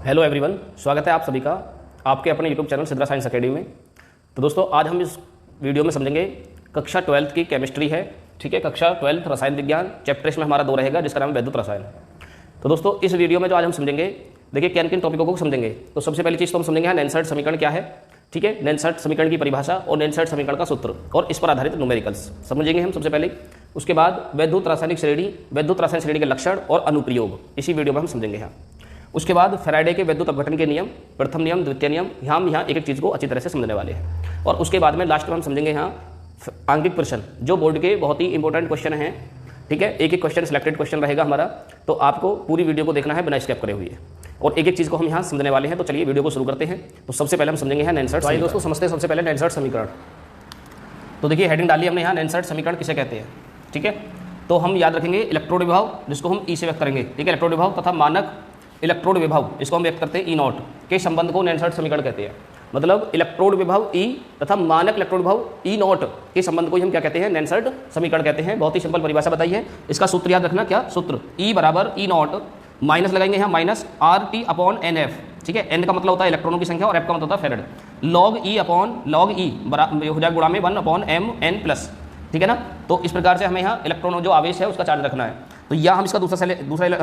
Hello everyone, स्वागत है आप सभी का आपके अपने YouTube channel Sidra science academy में। तो दोस्तों, आज हम इस वीडियो में समझेंगे कक्षा 12th की केमिस्ट्री है। ठीक है, कक्षा 12th रसायन विज्ञान चैप्टर इसमें हमारा 2 रहेगा, जिसका नाम है वैद्युत रसायन। तो दोस्तों, इस वीडियो में जो आज हम समझेंगे, देखिए किन किन टॉपिकों को समझेंगे। तो सबसे पहली चीज़ तो हम समझेंगे नेल्सर्ट समीकरण क्या है। ठीक है, नेल्सर्ट समीकरण की परिभाषा और नेल्सर्ट समीकरण का सूत्र और इस पर आधारित न्यूमेरिकल्स समझेंगे हम सबसे पहले। उसके बाद वैद्युत रासायनिक श्रेणी, वैद्युत रासायनिक श्रेणी के लक्षण और अनुप्रयोग इसी वीडियो में हम समझेंगे यहाँ। उसके बाद फैराडे के वैद्युत अपघटन के नियम, प्रथम नियम, द्वितीय नियम, हम यहाँ एक एक चीज़ को अच्छी तरह से समझने वाले हैं। और उसके बाद में लास्ट में हम समझेंगे यहाँ आंगिक प्रश्न, जो बोर्ड के बहुत ही इंपॉर्टेंट क्वेश्चन हैं। ठीक है, एक एक क्वेश्चन सिलेक्टेड क्वेश्चन रहेगा हमारा, तो आपको पूरी वीडियो को देखना है बिना स्किप करे हुए, और एक एक चीज़ को हम यहाँ समझने वाले हैं। तो चलिए वीडियो को शुरू करते हैं। तो सबसे पहले हम समझेंगे यहाँ नेल्सर्ट। आइए दोस्तों समझते हैं सबसे पहले नेल्सर्ट समीकरण। तो देखिए हेडिंग डाली हमने यहाँ, नेल्सर्ट समीकरण किसे कहते हैं। ठीक है, तो हम याद रखेंगे इलेक्ट्रोड विभव, जिसको हम ई से व्यक्त करेंगे। ठीक है, इलेक्ट्रोड विभव तथा मानक इलेक्ट्रोड विभव, इसको हम व्यक्त करते हैं ई नॉट के संबंध को नेल्सर्ट समीकरण कहते हैं। मतलब इलेक्ट्रोड विभव ई तथा मानक इलेक्ट्रोड विभव ई नॉट के संबंध को ही हम क्या कहते हैं, नेल्सर्ट समीकरण कहते हैं। बहुत ही सिंपल परिभाषा बताई है, इसका सूत्र याद रखना। क्या सूत्र? ई बराबर ई नॉट, माइनस लगाएंगे यहाँ minus R T upon N F. ठीक है, एन का मतलब होता है इलेक्ट्रॉनों की संख्या और एफ का मतलब होता है फेरेड। लॉग ई अपॉन लॉग ई हो जाएगा गुणा में 1 अपॉन एम एन प्लस। ठीक है ना, तो इस प्रकार से हमें यहाँ इलेक्ट्रॉन जो आवेश है उसका चार्ज रखना है। तो या हम इसका दूसरा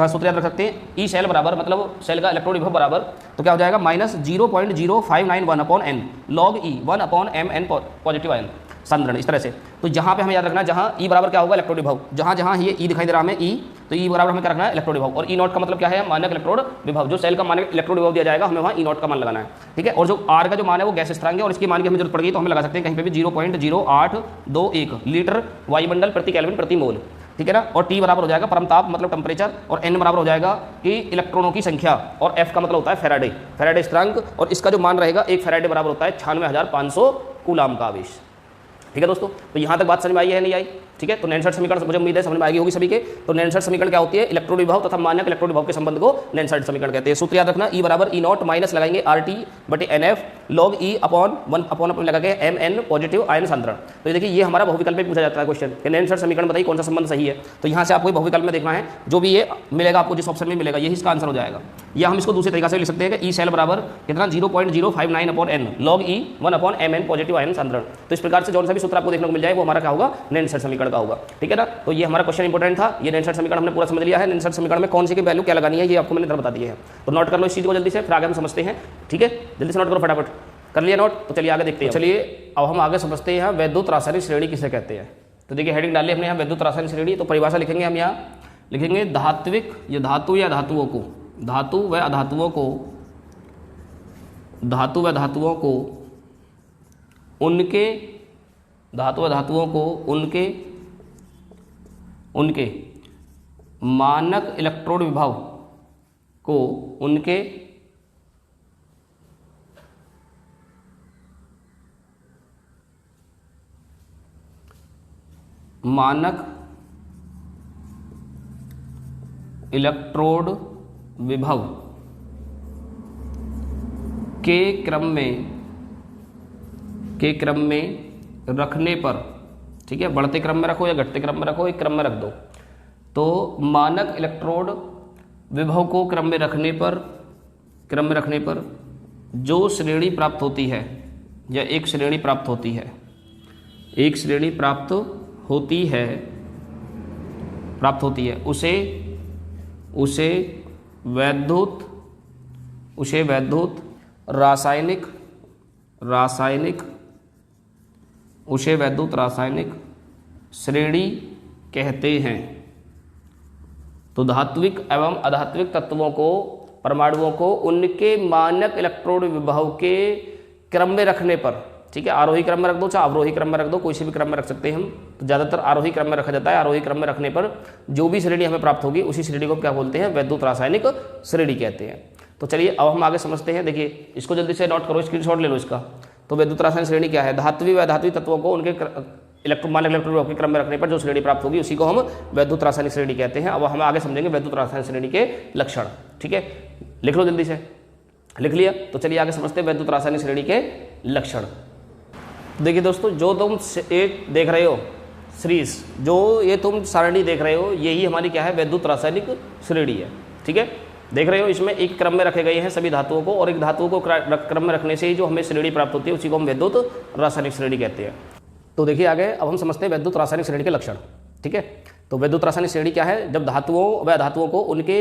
सूत्र याद रख सकते हैं, ई सेल बराबर, मतलब सेल का इलेक्ट्रॉन विभव बराबर, तो क्या हो जाएगा minus 0.0591 upon n log e 1 upon m N positive ion सांद्रण। इस तरह से तो यहाँ पे हमें याद रखना है, जहाँ ई बराबर क्या होगा, इलेक्ट्रोड विभव। जहाँ जहाँ ये ई दिखाई दे रहा है ई, तो ई बराबर हमें क्या रखना है, इलेक्ट्रोड विभव। और ई नॉट का मतलब क्या है, मानक इलेक्ट्रोड विभव। जो सेल का मानक इलेक्ट्रोड विभव दिया जाएगा, हमें वहाँ ई नॉट का मान लगाना है। ठीक है, और जो आर का जो मान है वो गैस स्थिरांक है, और इसकी मान की हमें जरूरत पड़ेगी तो हमें लगा सकते हैं कहीं पे भी 0.0821 लीटर वायुमंडल प्रति केल्विन प्रति मोल। ठीक है ना, और टी बराबर हो जाएगा परमताप मतलब टेम्परेचर, और एन बराबर हो जाएगा कि इलेक्ट्रॉनों की संख्या, और एफ का मतलब होता है फैराडे स्थिरांक, और इसका जो मान रहेगा एक फैराडे बराबर होता है 96,500 कूलाम का आवेश। ठीक है दोस्तों, तो यहाँ तक बात समझ में आई है नहीं आई? ठीक है, तो नेल्सर्ट समीकरण मुझे उम्मीद है समझ में आएगी होगी सभी के। तो नेल्सर्ट समीकरण क्या होती है, इलेक्ट्रोड विभव तथा मानक इलेक्ट्रोड विभव के संबंध को नेल्सर्ट समीकरण कहते हैं। सूत्र याद रखना, ई बराबर ई नॉट माइनस लगाएंगे आर टी बटे N F log E upon 1 upon लगा के एम एन पॉजिटिव आयन सांद्रण। तो ये देखिए, ये हमारा बहुविकल्प में पूछा जाता है क्वेश्चन कि नेल्सर्ट समीकरण बताइए कौन सा संबंध सही है। तो यहाँ से आपको बहुविकल्प में देखना है, जो भी ये मिलेगा आपको, जिस ऑप्शन में मिलेगा यही इसका आंसर हो जाएगा। या हम इसको दूसरे तरीके से लिख सकते हैं कि ई सेल बराबर कितना 0.059 upon n log e 1 upon m N positive ion सांद्रण। तो इस प्रकार से जो सा भी सूत्र आपको देखने को मिल जाए वो हमारा क्या होगा, नेल्सर्ट समीकरण का होगा। ठीक है ना, तो ये हमारा क्वेश्चन इंपॉर्टेंट था। ये नेल्सर्ट समीकरण हमने पूरा समझ लिया है। नेल्सर्ट समीकरण में कौन सी की वैल्यू क्या लगानी है ये आपको मैंने इधर बता दिया है। तो नोट कर लो इस चीज को जल्दी से, फिर आगे हम समझते हैं। ठीक है, जल्दी से नोट करो फटाफट। कर लिया नोट? तो चलिए आगे देखते हैं। चलिए अब हम आगे समझते हैं यहाँ वैद्युत रासायनिक श्रेणी किसे कहते हैं। तो देखिए हेडिंग डाली हमने यहाँ वैद्युत रासायनिक श्रेणी। तो परिभाषा लिखेंगे हम, यहाँ लिखेंगे धात्विक, ये धातु या धातुओं को, धातु व अधातुओं को, धातु व धातुओं को उनके, धातु व धातुओं को उनके मानक इलेक्ट्रोड विभव को, उनके मानक इलेक्ट्रोड विभव के क्रम में रखने पर, ठीक है, बढ़ते क्रम में रखो या घटते क्रम में रखो, एक क्रम में रख दो। तो मानक इलेक्ट्रोड विभव को क्रम में रखने पर जो श्रेणी प्राप्त होती है, या एक श्रेणी प्राप्त होती है, एक श्रेणी प्राप्त होती है, उसे वैद्युत रासायनिक श्रेणी कहते हैं। तो धात्विक एवं अधात्विक तत्वों को, परमाणुओं को उनके मानक इलेक्ट्रोड विभव के क्रम में रखने पर, ठीक है, आरोही क्रम में रख दो चाहे अवरोही क्रम में रख दो, कोई से भी क्रम में रख सकते हैं हम। तो ज़्यादातर आरोही क्रम में रखा जाता है। आरोही क्रम में रखने पर जो भी श्रेणी हमें प्राप्त होगी उसी श्रेणी को क्या बोलते हैं, वैद्युत रासायनिक श्रेणी कहते हैं। तो चलिए अब हम आगे समझते हैं। देखिए इसको जल्दी से नोट करो, स्क्रीनशॉट ले लो इसका। तो वैद्युत रासायनिक श्रेणी क्या है, धात्विक व अधात्विक तत्वों को उनके मानक इलेक्ट्रोड विभव के क्रम में रखने पर जो श्रेणी प्राप्त होगी उसी को हम वैद्युत रासायनिक श्रेणी कहते हैं। अब हम आगे समझेंगे वैद्युत रासायनिक श्रेणी के लक्षण। ठीक है, लिख लो जल्दी से, लिख लिया? तो चलिए आगे समझते हैं वैद्युत रासायनिक श्रेणी के लक्षण। देखिए दोस्तों, जो तुम एक देख रहे हो सीरीज, जो ये तुम सारणी देख रहे हो, यही हमारी क्या है, वैद्युत रासायनिक श्रेणी है। ठीक है, देख रहे हो, इसमें एक क्रम में रखे गए हैं सभी धातुओं को, और एक धातुओं को क्रम में रखने से ही जो हमें श्रेणी प्राप्त होती है उसी को हम वैद्युत रासायनिक श्रेणी कहते हैं। तो देखिए आगे अब हम समझते हैं वैद्युत रासायनिक श्रेणी के लक्षण। ठीक है, तो वैद्युत रासायनिक श्रेणी क्या है? जब धातुओं व धातुओं को उनके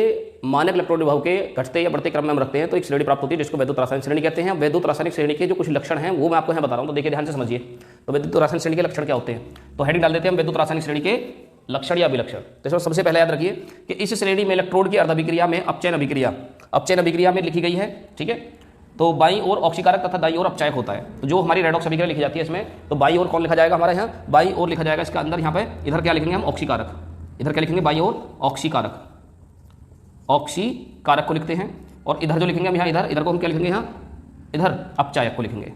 मानक इलेक्ट्रॉन विभव के घटते या बढ़ते क्रम में हम रखते हैं तो एक श्रेणी प्राप्त होती है जिसको वैद्युत रासायनिक श्रेणी कहते हैं। वैद्युत रासायनिक श्रेणी के जो कुछ लक्षण हैं वो मैं आपको यहाँ बता रहा हूँ, तो देखिए ध्यान से समझिए। तो वैद्युत रासायनिक श्रेणी के लक्षण क्या होते हैं, तो हेडिंग डाल देते हैं हम वैद्युत रासायनिक श्रेणी के लक्षण या अभिलक्षण। तो इसमें सबसे पहले याद रखिए कि इस श्रेणी में इलेक्ट्रोड की अर्धअभिक्रिया में अपचयन अभिक्रिया में लिखी गई है। ठीक है, तो बाईं ओर ऑक्सीकारक तथा दाईं ओर अपचायक होता है। तो जो हमारी रेडॉक्स अभिक्रिया लिखी जाती है इसमें, तो बाईं ओर कौन लिखा जाएगा हमारे यहाँ? बाईं ओर लिखा जाएगा इसका अंदर, यहाँ पे इधर क्या लिखेंगे हम? ऑक्सीकारक। इधर क्या लिखेंगे? बाईं ओर ऑक्सीकारक को लिखते हैं, और इधर जो लिखेंगे हम यहाँ, इधर को हम क्या लिखेंगे यहाँ? इधर अपचायक को लिखेंगे।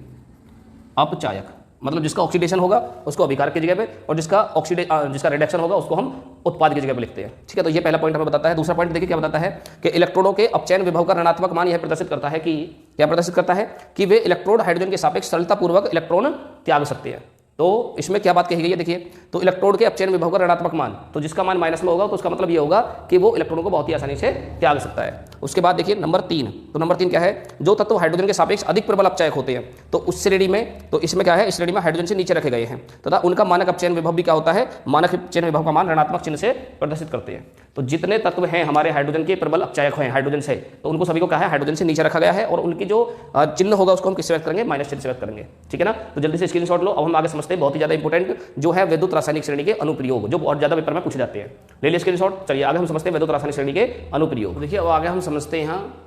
अपचायक मतलब जिसका ऑक्सीडेशन होगा उसको अभिकारक की जगह पे, और जिसका रिडक्शन होगा उसको हम उत्पाद की जगह पे लिखते हैं। ठीक है, तो ये पहला पॉइंट हमें बताता है। दूसरा पॉइंट देखिए क्या बताता है कि इलेक्ट्रोडों के अपचयन विभव का ऋणात्मक मान यह प्रदर्शित करता है कि वे इलेक्ट्रोड हाइड्रोजन के सापेक्ष सरलतापूर्वक इलेक्ट्रॉन त्याग सकते हैं। तो इसमें क्या बात कही गई है देखिए, तो इलेक्ट्रोड के अपचयन विभव का ऋणात्मक मान, तो जिसका मान माइनस में होगा तो उसका मतलब ये होगा कि वो इलेक्ट्रॉनों को बहुत ही आसानी से त्याग सकता है। उसके बाद देखिए नंबर 3, तो नंबर 3 क्या है? जो तत्व हाइड्रोजन के सापेक्ष अधिक प्रबल अपचायक होते हैं तो उस श्रेणी में, तो इसमें क्या है? इस श्रेणी में हाइड्रोजन से नीचे रखे गए हैं तथा उनका मानक अपचयन विभव भी क्या होता है? मानक अपचयन विभव का मान ऋणात्मक चिन्ह से प्रदर्शित करते हैं। तो जितने तत्व हैं हमारे हाइड्रोजन के प्रबल अपचायक हैं हाइड्रोजन से, तो उनको सभी को क्या है? हाइड्रोजन से नीचे रखा गया है, और उनकी जो चिन्ह होगा उसको हम किससे व्यक्त करेंगे? माइनस चिन्ह से व्यक्त करेंगे। ठीक है ना, तो जल्दी से स्क्रीनशॉट लो। अब हम आगे समझते हैं बहुत ही ज्यादा इंपॉर्टेंट जो है वैद्युत रासायनिक श्रेणी के अनुप्रयोग, जो बहुत ज्यादा पेपर में पूछे जाते हैं। ले लिया स्क्रीनशॉट। चलिए आगे हम समझते हैं वैद्युत रासायनिक श्रेणी के अनुप्रयोग। देखिए अब आगे हम समझते हैं यहाँ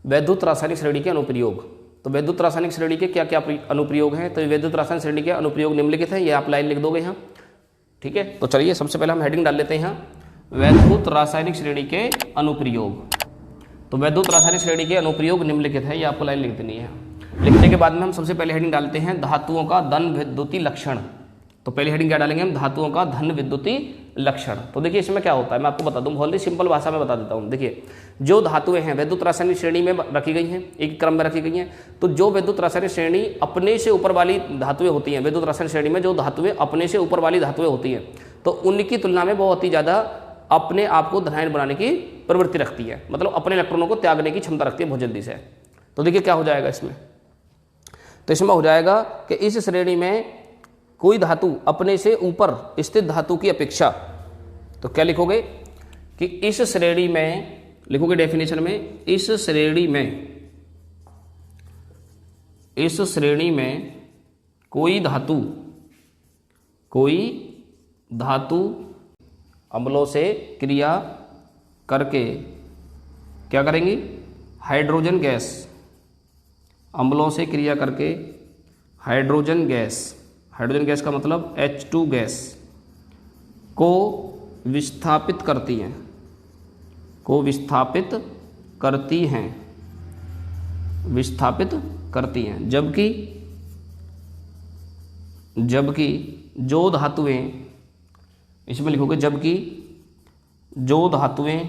वैद्युत रासायनिक श्रेणी के अनुप्रयोग। तो वैद्युत रासायनिक श्रेणी के क्या क्या अनुप्रयोग हैं? तो वैद्युत रासायनिक श्रेणी के अनुप्रयोग निम्नलिखित हैं, ये आप लाइन लिख दोगे यहाँ। ठीक है, तो चलिए सबसे पहले हम हेडिंग डाल लेते हैं यहाँ वैद्युत रासायनिक श्रेणी के अनुप्रयोग। तो वैद्युत रासायनिक श्रेणी के अनुप्रयोग निम्नलिखित है, ये आपको लाइन लिख देनी है। लिखने के बाद में हम सबसे पहले हेडिंग डालते हैं धातुओं का धन विद्युतीय लक्षण। तो पहले हेडिंग क्या डालेंगे हम? धातुओं का धन विद्युतीय लक्षण। तो देखिए इसमें क्या होता है मैं आपको बता दूं, बहुत ही सिंपल भाषा में बता देता हूं। देखिए जो धातुएं हैं वैद्युत रासायनिक श्रेणी में रखी गई हैं, एक क्रम में रखी गई हैं, तो जो वैद्युत रासायनिक श्रेणी अपने से ऊपर वाली धातुएं होती हैं, वैद्युत रासायनिक श्रेणी में जो धातुएं अपने से ऊपर वाली धातुएं होती हैं, तो उनकी तुलना में बहुत ही ज़्यादा अपने आप को धनायन बनाने की प्रवृत्ति रखती है, मतलब अपने इलेक्ट्रॉनों को त्यागने की क्षमता रखती है बहुत जल्दी से। तो देखिए क्या हो जाएगा इसमें, तो इसमें हो जाएगा कि इस श्रेणी में कोई धातु अपने से ऊपर स्थित धातु की अपेक्षा, तो क्या लिखोगे कि इस श्रेणी में, लिखोगे डेफिनेशन में, इस श्रेणी में कोई धातु अम्लों से क्रिया करके क्या करेंगी? हाइड्रोजन गैस, अम्लों से क्रिया करके हाइड्रोजन गैस का मतलब H2 गैस को विस्थापित करती हैं, जबकि जो धातुएं, इसमें लिखोगे जबकि जो धातुएं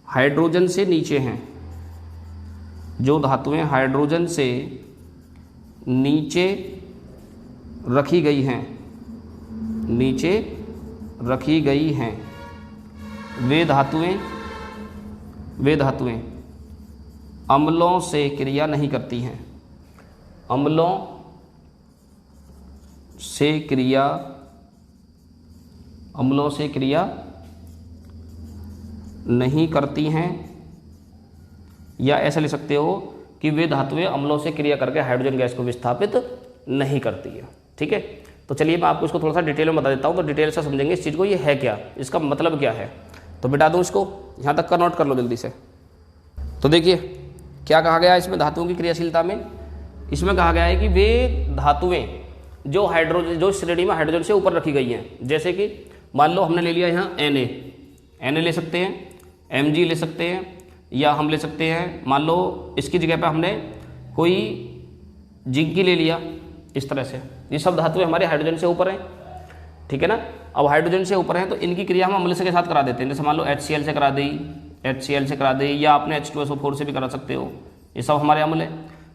हाइड्रोजन से नीचे हैं, जो धातुएं हाइड्रोजन से नीचे रखी गई हैं, वे धातुएं अम्लों से क्रिया नहीं करती हैं, अम्लों से क्रिया नहीं करती हैं, या ऐसा लिख सकते हो कि वे धातुएं अम्लों से क्रिया करके हाइड्रोजन गैस को विस्थापित नहीं करती है। ठीक है, तो चलिए मैं आपको इसको थोड़ा सा डिटेल में बता देता हूँ, तो डिटेल से समझेंगे इस चीज़ को, ये है क्या, इसका मतलब क्या है। तो बिटा दूँ इसको, यहाँ तक का नोट कर लो जल्दी से। तो देखिए क्या कहा गया है इसमें धातुओं की क्रियाशीलता में, इसमें कहा गया है कि वे धातुएं जो श्रेणी में हाइड्रोजन से ऊपर रखी गई हैं, जैसे कि मान लो हमने ले लिया यहाँ Na ले सकते हैं, Mg ले सकते हैं, या हम ले सकते हैं मान लो इसकी जगह पे हमने कोई जिंकी ले लिया, इस तरह से। ये सब धातुएं हमारे हाइड्रोजन से ऊपर हैं, ठीक है ना। अब हाइड्रोजन से ऊपर हैं तो इनकी क्रिया हम अम्ल के साथ करा देते हैं, जैसे मान लो HCl से करा दी, या आपने H2SO4 से भी करा सकते हो, ये सब हमारे अम्ल है।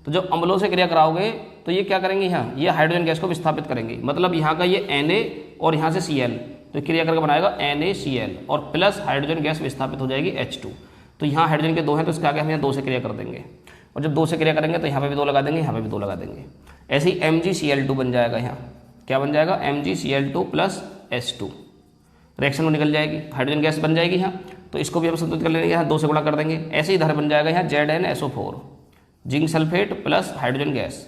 तो जब अम्लों से क्रिया कराओगे तो ये क्या करेंगे, यहाँ ये हाइड्रोजन गैस को विस्थापित करेंगे, मतलब यहाँ का ये Na और यहाँ से Cl, तो क्रिया करके बनाएगा NaCl और प्लस हाइड्रोजन गैस विस्थापित हो जाएगी H2। तो यहाँ हाइड्रोजन के 2 हैं तो इसके आगे हम यहाँ 2 से क्रिया कर देंगे, और जब 2 से क्रिया करेंगे तो यहाँ पे भी 2 लगा देंगे, यहाँ पे भी 2 लगा देंगे। ऐसे ही MgCl2 बन जाएगा। यहाँ क्या बन जाएगा? MgCl2 plus H2। रिएक्शन में निकल जाएगी, हाइड्रोजन गैस बन जाएगी यहाँ, तो इसको भी हम संतुलित कर लेंगे, यहाँ 2 से गुणा कर देंगे। ऐसे ही इधर बन जाएगा यहाँ ZnSO4 zinc sulphate plus hydrogen gas.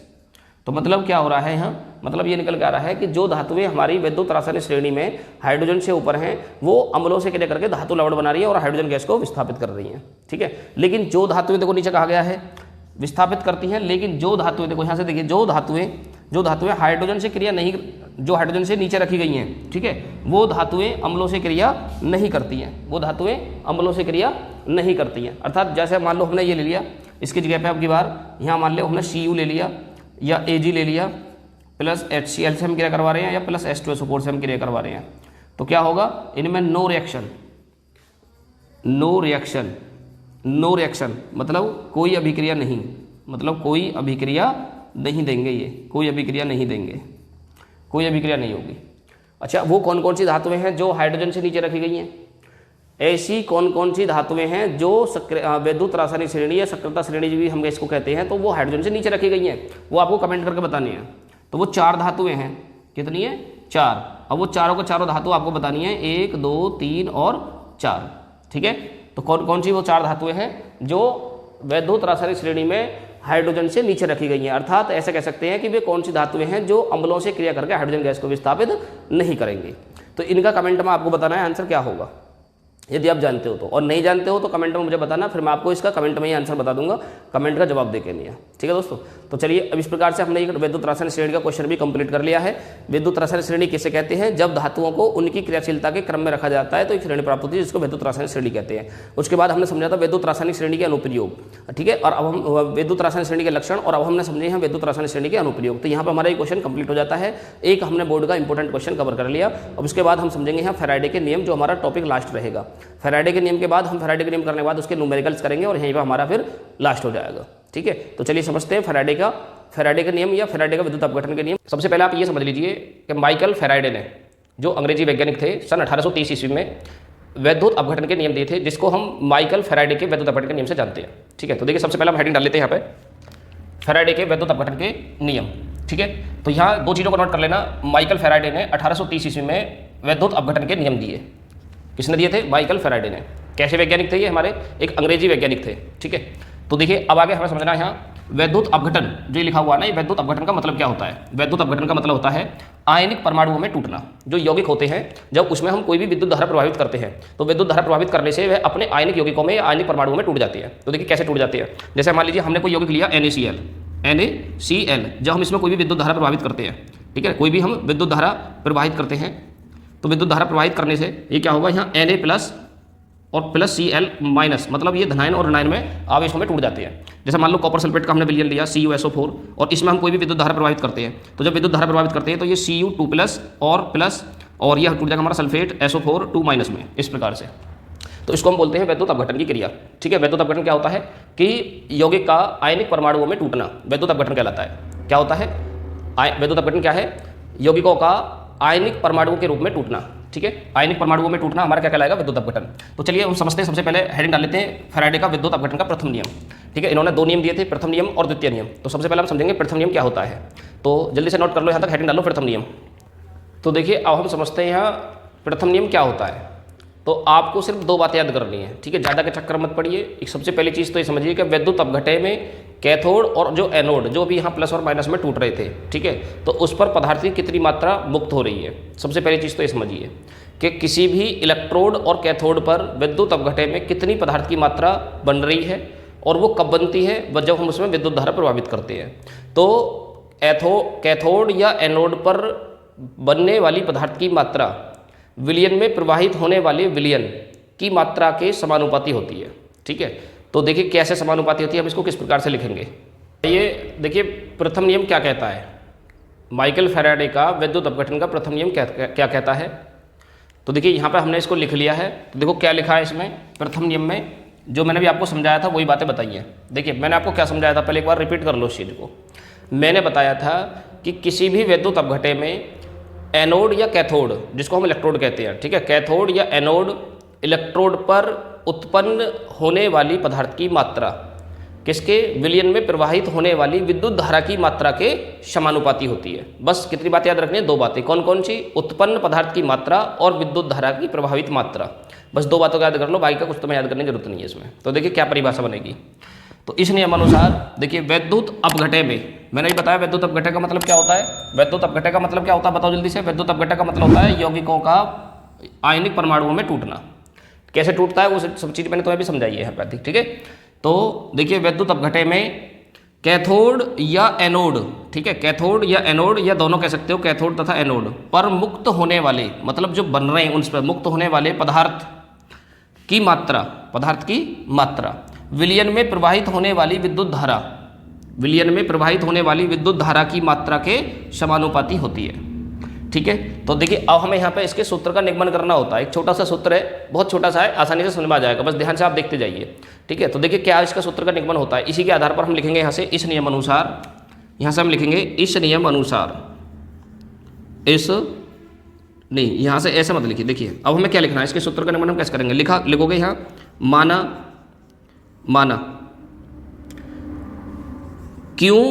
तो मतलब क्या हो रहा है यहाँ? मतलब ये निकल के आ रहा है कि जो धातुएं हमारी विद्युत रासायनिक श्रेणी में हाइड्रोजन से ऊपर हैं वो अम्लों से क्रिया करके धातु लवण बना रही है और हाइड्रोजन गैस को विस्थापित कर रही हैं, ठीक है। लेकिन जो धातुएं, देखो नीचे कहा गया है विस्थापित करती हैं, लेकिन जो धातुएं, देखो यहाँ से देखिए, जो धातुएं हाइड्रोजन से क्रिया नहीं, जो हाइड्रोजन से नीचे रखी गई हैं, ठीक है, वो धातुएं अम्लों से क्रिया नहीं करती हैं, वो धातुएं अम्लों से क्रिया नहीं करती हैं। अर्थात जैसे मान लो हमने ये ले लिया, इसकी जगह पे अब की बार यहाँ मान लो हमने Cu ले लिया या Ag ले लिया, प्लस HCl से हम क्रिया करवा रहे हैं या प्लस H2SO4 से हम क्रिया करवा रहे हैं, तो क्या होगा? इनमें नो रिएक्शन मतलब कोई अभिक्रिया नहीं, मतलब कोई अभिक्रिया नहीं देंगे, ये कोई अभिक्रिया नहीं देंगे, कोई अभिक्रिया नहीं होगी। अच्छा, वो कौन कौन सी धातुएं हैं जो हाइड्रोजन से नीचे रखी गई हैं? ऐसी कौन कौन सी धातुएं हैं जो विद्युत रासायनिक श्रेणी या सक्रियता श्रेणी भी हम इसको कहते हैं, तो वो हाइड्रोजन से नीचे रखी गई हैं, वो आपको कमेंट करके बतानी है। तो वो 4 धातुएं हैं, कितनी है? 4। अब वो चारों को चारों धातु आपको बतानी है, 1, 2, 3 और 4, ठीक है। तो कौन कौन सी वो 4 धातुएं हैं जो विद्युत रासायनिक श्रेणी में हाइड्रोजन से नीचे रखी गई हैं? अर्थात ऐसा कह सकते हैं कि वे कौन सी धातुएं हैं जो अम्लों से क्रिया करके हाइड्रोजन गैस को विस्थापित नहीं करेंगी। तो इनका कमेंट में आपको बताना है आंसर क्या होगा, यदि आप जानते हो तो, और नहीं जानते हो तो कमेंट में मुझे बताना, फिर मैं आपको इसका कमेंट में ही आंसर बता दूंगा, कमेंट का जवाब दे के नहीं है, ठीक है दोस्तों। तो चलिए, अब इस प्रकार से हमने एक विद्युत रासायनिक श्रेणी का क्वेश्चन भी कंप्लीट कर लिया है। विद्युत रासायनिक श्रेणी किसे कहते हैं? जब धातुओं को उनकी क्रियाशीलता के क्रम में रखा जाता है तो एक श्रेणी प्राप्त होती है जिसको विद्युत रासायनिक श्रेणी कहते हैं। उसके बाद हमने समझा था विद्युत रासायनिक श्रेणी के अनुप्रयोग, ठीक है, और अब हम विद्युत रासायनिक श्रेणी के लक्षण, और अब हमने समझे हैं विद्युत रासायनिक श्रेणी के अनुप्रयोग। तो यहाँ पर हमारा एक क्वेश्चन कंप्लीट हो जाता है, एक हमने बोर्ड का इंपॉर्टेंट क्वेश्चन कवर कर लिया। अब उसके बाद हम समझेंगे यहाँ फैराडे के नियम, जो हमारा टॉपिक लास्ट रहेगा। फैराडे के नियम के बाद हम फैराडे के नियम करने के बाद उसके न्यूमेरिकल्स करेंगे और यहीं पर हमारा फिर लास्ट हो जाएगा, ठीक है। तो चलिए समझते हैं फैराडे का नियम या फैराडे का विद्युत अपघटन के नियम। सबसे पहले आप ये समझ लीजिए कि माइकल फैराडे ने, जो अंग्रेजी वैज्ञानिक थे, सन 1830 ईस्वी में विद्युत अपघटन के नियम दिए थे, जिसको हम माइकल फैराडे के विद्युत अपघटन के नियम से जानते हैं, ठीक है। तो देखिए, सबसे पहले हम हेडिंग डाल लेते हैं यहाँ पे, फैराडे के विद्युत अपघटन के नियम, ठीक है। तो यहाँ 2 चीज़ों को नोट कर लेना। माइकल फैराडे ने 1830 ईस्वी में विद्युत अपघटन के नियम दिए। किसने दिए थे? माइकल फैराडे ने। कैसे वैज्ञानिक थे? ये हमारे एक अंग्रेजी वैज्ञानिक थे, ठीक है। तो देखिए, अब आगे हमें समझना है यहाँ विद्युत अपघटन जो लिखा हुआ है ना, ये विद्युत अपघटन का मतलब क्या होता है? विद्युत अपघटन का मतलब होता है आयनिक परमाणुओं में टूटना। जो यौगिक होते हैं, जब उसमें हम कोई भी विद्युत धारा प्रभावित करते हैं तो विद्युत धारा प्रभावित करने से वह अपने आयनिक यौगिकों में, आयनिक परमाणुओं में टूट जाती है। तो देखिए कैसे टूट जाती है। जैसे मान लीजिए हमने कोई यौगिक लिया NaCl, जब हम इसमें कोई भी विद्युत धारा प्रभावित करते हैं, ठीक है, कोई भी हम विद्युत धारा प्रवाहित करते हैं, तो विद्युत धारा प्रवाहित करने से ये क्या होगा, यहाँ Na प्लस और प्लस Cl माइनस, मतलब ये धनायन और ऋणायन में आवेशों में टूट जाती है। जैसे मान लो कॉपर सल्फेट का हमने विलयन लिया CuSO4, और इसमें हम कोई भी विद्युत धारा प्रभावित करते हैं, तो जब विद्युत धारा प्रभावित करते हैं तो ये Cu2 प्लस और यह टूट जाएगा हमारा सल्फेट SO4 2 माइनस में, इस प्रकार से। तो इसको हम बोलते हैं विद्युत अपघटन की क्रिया, ठीक है। विद्युत अपघटन क्या होता है कि यौगिक का आयनिक परमाणुओं में टूटना विद्युत अपघटन कहलाता है। क्या होता है? विद्युत अपघटन क्या है? यौगिकों का आयनिक परमाणुओं के रूप में टूटना, ठीक है। आयनिक परमाणुओं में टूटना हमारा क्या कहलाएगा? विद्युत अपघटन। तो चलिए हम समझते हैं, सबसे पहले हेडिंग डाल लेते हैं फैराडे का विद्युत अपघटन का प्रथम नियम, ठीक है। इन्होंने 2 नियम दिए थे, प्रथम नियम और द्वितीय नियम। तो सबसे पहले हम समझेंगे प्रथम नियम क्या होता है। तो जल्दी से नोट कर लो, यहाँ तक हेडिंग डालो प्रथम नियम। तो देखिए, अब हम समझते हैं यहाँ प्रथम नियम क्या होता है। तो आपको सिर्फ 2 बातें याद करनी है, ठीक है, ज़्यादा के चक्कर मत पड़िए। एक सबसे पहली चीज़ तो ये समझिए कि विद्युत अपघटन में कैथोड और जो एनोड, जो भी यहाँ प्लस और माइनस में टूट रहे थे, ठीक है, तो उस पर पदार्थ की कितनी मात्रा मुक्त हो रही है। सबसे पहली चीज़ तो ये समझिए कि किसी भी इलेक्ट्रोड और कैथोड पर विद्युत अपघटन में कितनी पदार्थ की मात्रा बन रही है, और वो कब बनती है? जब हम उसमें विद्युत धारा प्रभावित करते हैं। तो कैथोड या एनोड पर बनने वाली पदार्थ की मात्रा विलयन में प्रवाहित होने वाले विलयन की मात्रा के समानुपाती होती है, ठीक है। तो देखिए कैसे समानुपाती होती है, हम इसको किस प्रकार से लिखेंगे। ये देखिए प्रथम नियम क्या कहता है, माइकल फैराडे का विद्युत अपघटन का प्रथम नियम क्या कहता है। तो देखिए यहाँ पे हमने इसको लिख लिया है। तो देखो क्या लिखा है इसमें प्रथम नियम में, जो मैंने भी आपको समझाया था वही बातें बताई हैं। देखिए मैंने आपको क्या समझाया था, पहले एक बार रिपीट कर लो इस चीज़ को। मैंने बताया था कि किसी भी विद्युत अपघटन में एनोड या कैथोड, जिसको हम इलेक्ट्रोड कहते हैं, ठीक है, कैथोड या एनोड इलेक्ट्रोड पर उत्पन्न होने वाली पदार्थ की मात्रा किसके विलयन में प्रवाहित होने वाली विद्युत धारा की मात्रा के समानुपाती होती है। बस कितनी बात याद रखनी है, 2 बातें। कौन कौन सी? उत्पन्न पदार्थ की मात्रा और विद्युत धारा की प्रभावित मात्रा। बस 2 बातों को याद कर लो, बाकी का कुछ तुम्हें याद करने की जरूरत नहीं है इसमें। तो देखिए क्या परिभाषा बनेगी। तो इस नियमानुसार देखिए विद्युत अपघटय में, मैंने बताया विद्युत अपघटय का मतलब क्या होता है। विद्युत अपघटय का मतलब क्या होता है बताओ जल्दी से। विद्युत अपघटय का मतलब होता है यौगिकों का आयनिक परमाणुओं में टूटना। कैसे टूटता है वो सब चीज़ मैंने तुम्हें भी समझाई है यहाँ पर, ठीक है। तो देखिए विद्युत अपघटय में कैथोड या एनोड, ठीक है, कैथोड या एनोड या दोनों कह सकते हो, कैथोड तथा एनोड पर मुक्त होने वाले, मतलब जो बन रहे हैं उन पर मुक्त होने वाले पदार्थ की मात्रा, पदार्थ की मात्रा विलयन में प्रवाहित होने वाली विद्युत धारा, विलयन में प्रवाहित होने वाली विद्युत धारा की मात्रा के समानुपाती होती है, ठीक है। तो देखिए अब हमें यहाँ पे इसके सूत्र का निगमन करना होता है। एक छोटा सा सूत्र है, बहुत छोटा सा है, आसानी से समझ में आ जाएगा, बस ध्यान से आप देखते जाइए, ठीक है। तो देखिए क्या इसका सूत्र का निगमन होता है, इसी के आधार पर हम लिखेंगे यहाँ से इस नियम अनुसार, यहाँ से हम लिखेंगे इस नियम अनुसार, इस नहीं, यहाँ से ऐसे मत लिखिए। देखिए अब हमें क्या लिखना है, इसके सूत्र का निगमन हम कैसे करेंगे, लिखोगे यहाँ माना क्यों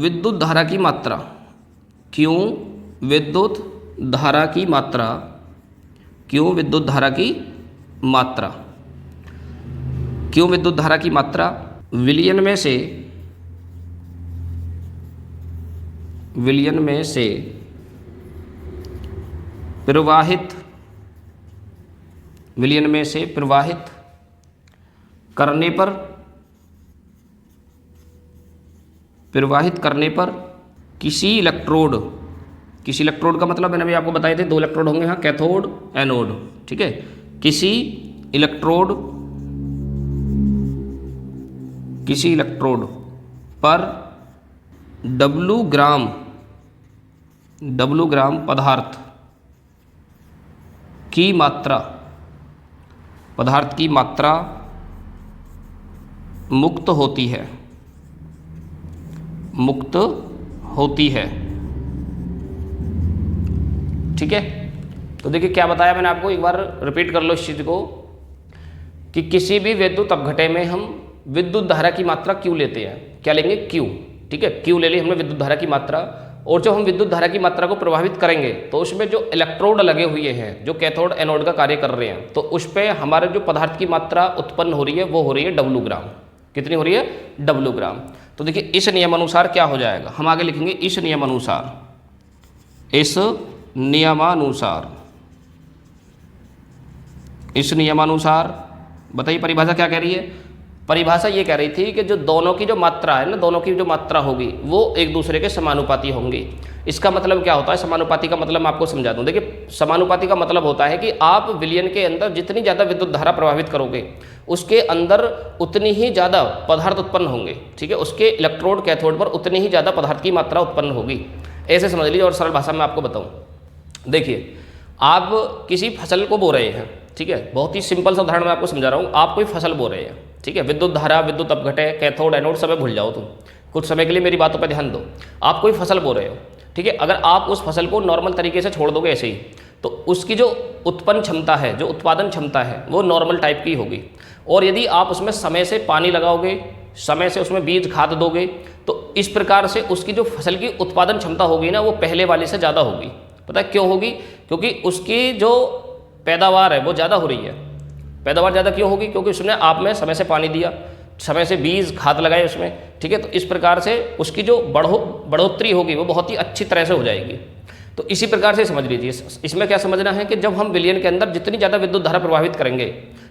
विद्युत धारा की मात्रा, क्यों विद्युत धारा की मात्रा, क्यों विद्युत धारा की मात्रा, क्यों विद्युत धारा की मात्रा विलयन में से प्रवाहित, विलयन में से प्रवाहित करने पर किसी इलेक्ट्रोड, किसी इलेक्ट्रोड का मतलब मैंने अभी आपको बताए थे 2 इलेक्ट्रोड होंगे यहाँ, कैथोड एनोड, ठीक है। किसी इलेक्ट्रोड पर W ग्राम पदार्थ की मात्रा, पदार्थ की मात्रा मुक्त होती है, मुक्त होती है, ठीक है। तो देखिए क्या बताया मैंने आपको, एक बार रिपीट कर लो इस चीज़ को, कि किसी भी विद्युत अपघटय में हम विद्युत धारा की मात्रा क्यू लेते हैं। क्या लेंगे? क्यू, ठीक है। क्यू ले ली हमने विद्युत धारा की मात्रा, और जब हम विद्युत धारा की मात्रा को प्रभावित करेंगे तो उसमें जो इलेक्ट्रोड लगे हुए हैं, जो कैथोड एनोड का कार्य कर रहे हैं, तो उस पर हमारे जो पदार्थ की मात्रा उत्पन्न हो रही है वो हो रही है W ग्राम। कितनी हो रही है? W ग्राम। तो देखिए इस नियमानुसार क्या हो जाएगा, हम आगे लिखेंगे इस नियमानुसार, इस नियमानुसार बताइए परिभाषा क्या कह रही है। परिभाषा ये कह रही थी कि जो दोनों की जो मात्रा है ना, दोनों की जो मात्रा होगी वो एक दूसरे के समानुपाती होंगी। इसका मतलब क्या होता है, समानुपाती का मतलब मैं आपको समझा दूं। देखिए समानुपाती का मतलब होता है कि आप विलयन के अंदर जितनी ज़्यादा विद्युत धारा प्रभावित करोगे उसके अंदर उतनी ही ज़्यादा पदार्थ उत्पन्न होंगे, ठीक है। उसके इलेक्ट्रोड कैथोड पर उतनी ही ज़्यादा पदार्थ की मात्रा उत्पन्न होगी, ऐसे समझ लीजिए। और सरल भाषा में आपको बताऊँ, देखिए आप किसी फसल को बो रहे हैं, ठीक है, बहुत ही सिंपल सा उदाहरण मैं आपको समझा रहा हूँ। आप कोई फसल बो रहे हैं, ठीक है, विद्युत धारा, विद्युत अपघटय, कैथोड एनोड सब भूल जाओ तुम, कुछ समय के लिए मेरी बातों पर ध्यान दो। आप कोई फसल बो रहे हो, ठीक है, अगर आप उस फसल को नॉर्मल तरीके से छोड़ दोगे ऐसे ही, तो उसकी जो उत्पन्न क्षमता है, जो उत्पादन क्षमता है, वो नॉर्मल टाइप की होगी। और यदि आप उसमें समय से पानी लगाओगे, समय से उसमें बीज खाद दोगे, तो इस प्रकार से उसकी जो फसल की उत्पादन क्षमता होगी ना, वो पहले वाले से ज़्यादा होगी। पता है क्यों होगी? क्योंकि उसकी जो पैदावार है वो ज़्यादा हो रही है। पैदावार ज़्यादा क्यों होगी? क्योंकि उसने आप में समय से पानी दिया, समय से बीज खाद लगाए उसमें, ठीक है। तो इस प्रकार से उसकी जो बढ़ोतरी होगी वो बहुत ही अच्छी तरह से हो जाएगी। तो इसी प्रकार से समझ लीजिए, इसमें क्या समझना है कि जब हम विलयन के अंदर जितनी ज़्यादा विद्युत धारा प्रभावित करेंगे,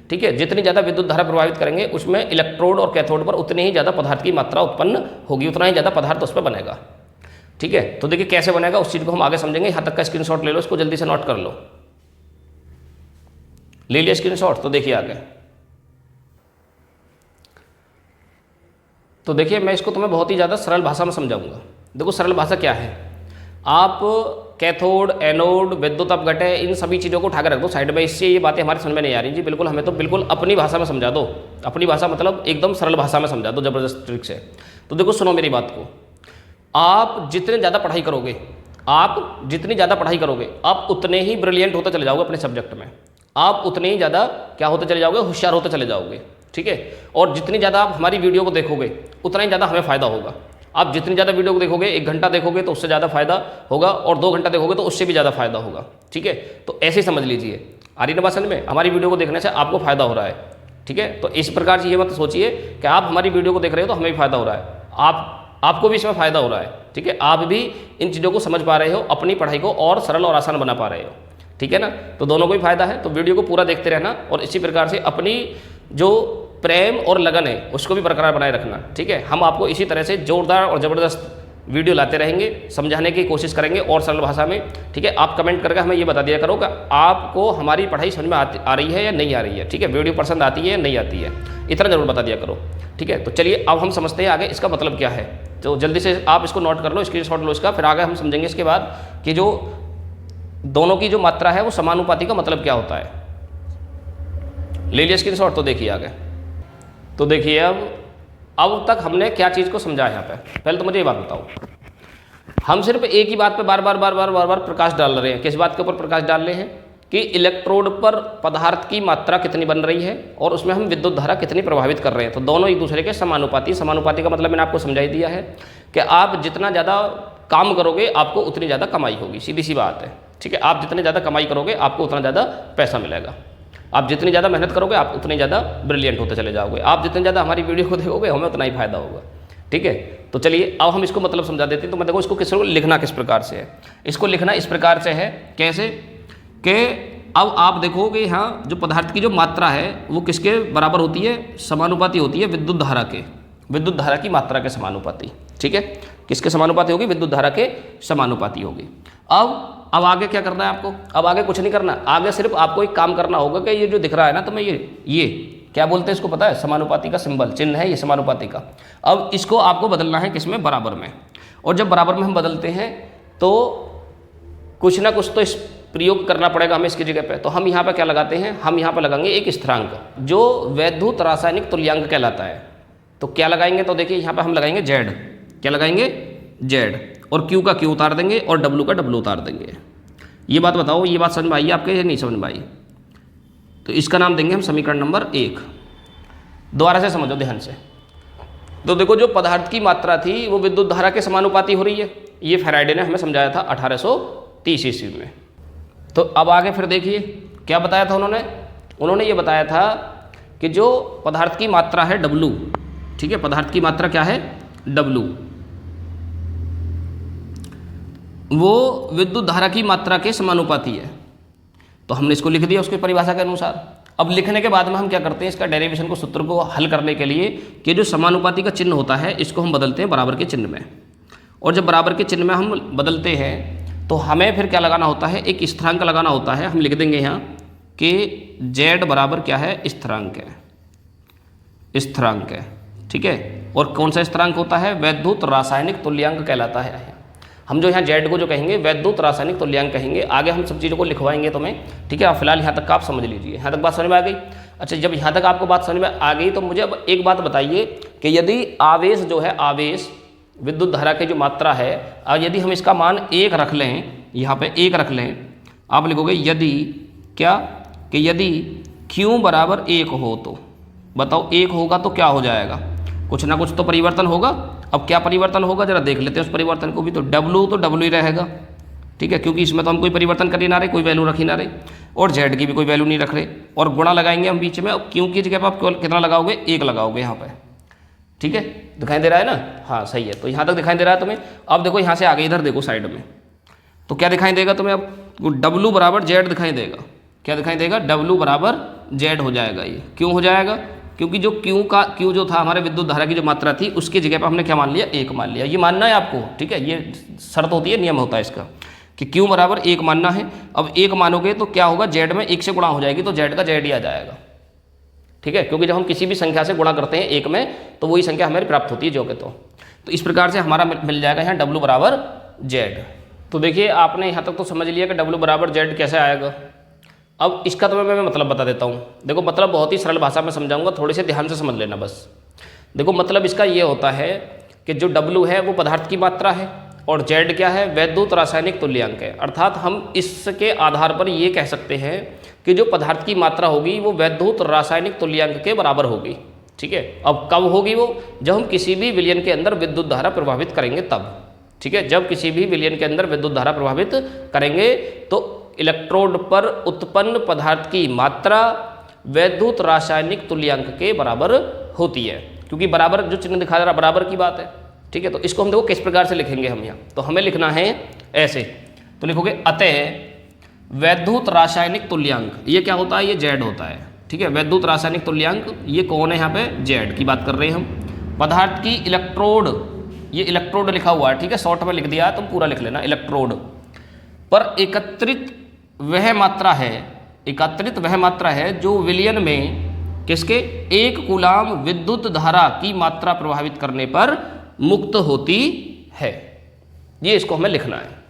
ठीक है, जितनी ज़्यादा विद्युत धारा प्रभावित करेंगे उसमें इलेक्ट्रोड और कैथोड पर उतनी ही ज़्यादा पदार्थ की मात्रा उत्पन्न होगी, उतना ही ज़्यादा पदार्थ उस पर बनेगा, ठीक है। तो देखिए कैसे बनेगा उस चीज़ को हम आगे समझेंगे। यहाँ तक का स्क्रीनशॉट ले लो, इसको जल्दी से नोट कर लो। ले लिया स्क्रीनशॉट? तो देखिए आगे, तो देखिए मैं इसको तुम्हें बहुत ही ज़्यादा सरल भाषा में समझाऊंगा। देखो सरल भाषा क्या है, आप कैथोड एनोड विद्युत अपघटय इन सभी चीज़ों को उठाकर रख दो साइड में, इससे ये बातें हमारे समझ में नहीं आ रही जी, बिल्कुल हमें तो बिल्कुल अपनी भाषा में समझा दो। अपनी भाषा मतलब एकदम सरल भाषा में समझा दो, जबरदस्त ट्रिक से। तो देखो सुनो मेरी बात को, आप जितने ज़्यादा पढ़ाई करोगे, आप जितनी ज़्यादा पढ़ाई करोगे आप उतने ही ब्रिलियंट होते चले जाओगे अपने सब्जेक्ट में, आप उतने ही ज़्यादा क्या होते चले जाओगे, होशियार होते चले जाओगे, ठीक है। और जितनी ज़्यादा आप हमारी वीडियो को देखोगे उतना ही ज़्यादा हमें फ़ायदा होगा। आप जितनी ज़्यादा वीडियो को देखोगे, 1 घंटा देखोगे तो उससे ज़्यादा फायदा होगा, और 2 घंटा देखोगे तो उससे भी ज़्यादा फायदा होगा, ठीक है। तो ऐसे ही समझ लीजिए, आ रही ना बात समझ में, हमारी वीडियो को देखने से आपको फायदा हो रहा है, ठीक है। तो इस प्रकार से ये मत सोचिए कि आप हमारी वीडियो को देख रहे हो तो हमें भी फायदा हो रहा है, आपको भी इसमें फायदा हो रहा है, ठीक है। आप भी इन चीज़ों को समझ पा रहे हो, अपनी पढ़ाई को और सरल और आसान बना पा रहे हो, ठीक है ना। तो दोनों को ही फायदा है। तो वीडियो को पूरा देखते रहना और इसी प्रकार से अपनी जो प्रेम और लगन है उसको भी बरकरार बनाए रखना, ठीक है। हम आपको इसी तरह से जोरदार और ज़बरदस्त वीडियो लाते रहेंगे, समझाने की कोशिश करेंगे और सरल भाषा में, ठीक है। आप कमेंट करके हमें ये बता दिया करो कि आपको हमारी पढ़ाई समझ में आ रही है या नहीं आ रही है, ठीक है। वीडियो पसंद आती है या नहीं आती है, इतना ज़रूर बता दिया करो, ठीक है। तो चलिए अब हम समझते हैं आगे इसका मतलब क्या है। तो जल्दी से आप इसको नोट कर लो, स्क्रीनशॉट लो इसका, फिर आगे हम समझेंगे इसके बाद कि जो दोनों की जो मात्रा है वो समानुपाती का मतलब क्या होता है। ले लिया स्क्रीनशॉट, तो देखिए आगे। तो देखिए अब तक हमने क्या चीज़ को समझा है यहाँ पे। पहले तो मुझे ये बात बताओ, हम सिर्फ एक ही बात पे बार बार प्रकाश डाल रहे हैं। किस बात के ऊपर प्रकाश डाल रहे हैं कि इलेक्ट्रोड पर पदार्थ की मात्रा कितनी बन रही है और उसमें हम विद्युत धारा कितनी प्रभावित कर रहे हैं। तो दोनों एक दूसरे के समानुपाती। समानुपाती का मतलब मैंने आपको समझा ही दिया है कि आप जितना ज़्यादा काम करोगे आपको उतनी ज़्यादा कमाई होगी, सीधी सी बात है, ठीक है। आप जितने ज़्यादा कमाई करोगे आपको उतना ज़्यादा पैसा मिलेगा। आप जितनी ज़्यादा मेहनत करोगे आप उतनी ज़्यादा ब्रिलियंट होते चले जाओगे। आप जितने ज़्यादा हमारी वीडियो को देखोगे हमें उतना ही फायदा होगा, ठीक है। तो चलिए अब हम इसको मतलब समझा देते हैं। तो मैं देखो इसको किस लिखना किस प्रकार से है। इसको लिखना इस प्रकार से है, कैसे कि अब आप देखोगे यहाँ जो पदार्थ की जो मात्रा है वो किसके बराबर होती है, समानुपाती होती है विद्युत धारा के, विद्युत धारा की मात्रा के समानुपाती, ठीक है। किसके समानुपाती होगी, विद्युत धारा के समानुपाती होगी। अब आगे क्या करना है आपको, अब आगे कुछ नहीं करना, आगे सिर्फ आपको एक काम करना होगा कि ये जो दिख रहा है ना तुम्हें, ये क्या बोलते हैं इसको पता है, समानुपाती का सिंबल, चिन्ह है ये समानुपाती का। अब इसको आपको बदलना है किसमें, बराबर में। और जब बराबर में हम बदलते हैं तो कुछ ना कुछ तो इस प्रयोग करना पड़ेगा हमें इसकी जगह पे। तो हम यहाँ पे क्या लगाते हैं, हम यहाँ पे लगाएंगे एक स्थिरांक जो वैद्युत रासायनिक तुल्यांक कहलाता है। तो क्या लगाएंगे, तो देखिए यहाँ पे हम लगाएंगे Z। क्या लगाएंगे, Z, और Q का Q उतार देंगे और W का W उतार देंगे। ये बात बताओ, ये बात समझ में आई आपके या नहीं समझ में आई। तो इसका नाम देंगे हम समीकरण नंबर 1। दोबारा से समझो ध्यान से। तो देखो जो पदार्थ की मात्रा थी वो विद्युत धारा के समानुपाती हो रही है। ये फैराडे ने हमें समझाया था 1830 ईस्वी में। तो अब आगे फिर देखिए क्या बताया था उन्होंने ये बताया था कि जो पदार्थ की मात्रा है W, ठीक है, पदार्थ की मात्रा क्या है W, वो विद्युत धारा की मात्रा के समानुपाती है। तो हमने इसको लिख दिया उसकी परिभाषा के अनुसार। अब लिखने के बाद में हम क्या करते हैं, इसका डेरिवेशन को, सूत्र को हल करने के लिए कि जो समानुपाती का चिन्ह होता है इसको हम बदलते हैं बराबर के चिन्ह में। और जब बराबर के चिन्ह में हम बदलते हैं तो हमें फिर क्या लगाना होता है, एक स्थिरांक लगाना होता है। हम लिख देंगे यहाँ कि Z बराबर क्या है, स्थिरांक है, स्थिरांक है, ठीक है। और कौन सा स्थिरांक होता है, वैद्युत रासायनिक तुल्यांक कहलाता है। हम जो यहाँ Z को जो कहेंगे वैद्युत रासायनिक तुल्यांक कहेंगे। आगे हम सब चीज़ों को लिखवाएंगे तुम्हें, ठीक है। फिलहाल यहाँ तक का आप समझ लीजिए। यहाँ तक बात समझ में आ गई। अच्छा, जब यहाँ तक आपको बात समझ में आ गई तो मुझे अब एक बात बताइए कि यदि आवेश जो है, आवेश विद्युत धारा की जो मात्रा है, और यदि हम इसका मान 1 रख लें, यहाँ पे 1 रख लें, आप लिखोगे यदि क्या, कि यदि Q बराबर 1 हो तो बताओ 1 होगा तो क्या हो जाएगा, कुछ ना कुछ तो परिवर्तन होगा। अब क्या परिवर्तन होगा जरा देख लेते हैं उस परिवर्तन को भी। तो W ही रहेगा, ठीक है, क्योंकि इसमें तो हम कोई परिवर्तन कर ही ना रहे, कोई वैल्यू रख ही ना रहे, और Z की भी कोई वैल्यू नहीं रख रहे। और गुणा लगाएंगे हम बीच में। अब Q की जगह पर आप कितना लगाओगे, 1 लगाओगे यहाँ पे, ठीक है। दिखाई दे रहा है ना, हाँ सही है। तो यहाँ तक दिखाई दे रहा है तुम्हें। अब देखो यहाँ से आगे इधर देखो साइड में, तो क्या दिखाई देगा तुम्हें, अब W बराबर Z दिखाई देगा। क्या दिखाई देगा, W बराबर Z हो जाएगा। ये क्यों हो जाएगा, क्योंकि जो Q जो था हमारे विद्युत धारा की जो मात्रा थी उसकी जगह पर हमने क्या मान लिया, 1 मान लिया। ये मानना है आपको, ठीक है, ये शर्त होती है, नियम होता है इसका कि Q बराबर 1 मानना है। अब 1 मानोगे तो क्या होगा, Z में 1 से गुणा हो जाएगी तो Z का Z ही आ जाएगा, ठीक है। क्योंकि जब हम किसी भी संख्या से गुणा करते हैं 1 में तो वही संख्या हमें प्राप्त होती है जो कि तो इस प्रकार से हमारा मिल जाएगा यहाँ W बराबर Z। तो देखिए आपने यहाँ तक तो समझ लिया कि W बराबर Z कैसे आएगा। अब इसका तो मैं मतलब बता देता हूँ। देखो मतलब बहुत ही सरल भाषा में समझाऊंगा, थोड़े से ध्यान से समझ लेना बस। देखो मतलब इसका ये होता है कि जो W है वो पदार्थ की मात्रा है और Z क्या है, वैद्युत रासायनिक तुल्यांक है। अर्थात हम इसके आधार पर ये कह सकते हैं कि जो पदार्थ की मात्रा होगी वो वैद्युत रासायनिक तुल्यांक के बराबर होगी। ठीक है, अब कब होगी वो, जब हम किसी भी विलयन के अंदर विद्युत धारा प्रभावित करेंगे तब। ठीक है, जब किसी भी विलयन के अंदर विद्युत धारा प्रभावित करेंगे तो इलेक्ट्रोड पर उत्पन्न पदार्थ की मात्रा वैद्युत रासायनिक तुल्यांक के बराबर होती है, क्योंकि बराबर जो चिन्ह दिखा रहा बराबर की बात है। ठीक है, तो इसको हम देखो किस प्रकार से लिखेंगे हम यहाँ, तो हमें लिखना है ऐसे, तो लिखोगे अतः वैद्युत रासायनिक तुल्यांक, ये क्या होता है, ये Z होता है। ठीक है, वैद्युत रासायनिक तुल्यांक ये कौन है, यहाँ पे Z की बात कर रहे हैं हम। पदार्थ की इलेक्ट्रोड, ये इलेक्ट्रोड लिखा हुआ है, ठीक है, शॉर्ट में लिख दिया है, तुम पूरा लिख लेना, इलेक्ट्रोड पर एकत्रित वह मात्रा है, एकत्रित वह मात्रा है जो विलयन में किसके, एक कूलाम विद्युत धारा की मात्रा प्रभावित करने पर मुक्त होती है। ये इसको हमें लिखना है।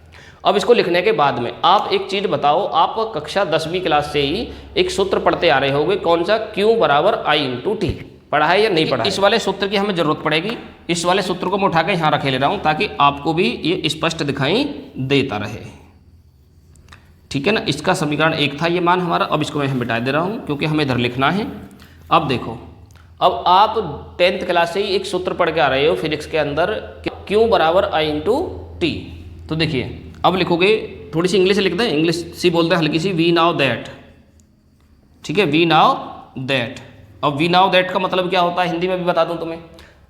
अब इसको लिखने के बाद में आप एक चीज बताओ, आप कक्षा 10वीं क्लास से ही एक सूत्र पढ़ते आ रहे होंगे, कौन सा, Q बराबर I × T, पढ़ा है या नहीं पढ़ा? इस वाले सूत्र की हमें जरूरत पड़ेगी। इस वाले सूत्र को मैं उठा के यहाँ रखे ले रहा हूँ ताकि आपको भी ये स्पष्ट दिखाई देता रहे। ठीक है ना, इसका समीकरण 1 था ये मान हमारा। अब इसको मैं मिटा दे रहा हूँ क्योंकि हमें इधर लिखना है। अब देखो, अब आप 10th क्लास से ही एक सूत्र पढ़ के आ रहे हो फिजिक्स के अंदर, Q बराबर I × T। तो देखिए अब लिखोगे, थोड़ी सी इंग्लिश लिख दें, इंग्लिश सी बोलते हैं हल्की सी, वी नाउ दैट। ठीक है, वी नाउ दैट। अब वी नाउ दैट का मतलब क्या होता है, हिंदी में भी बता दूं तुम्हें,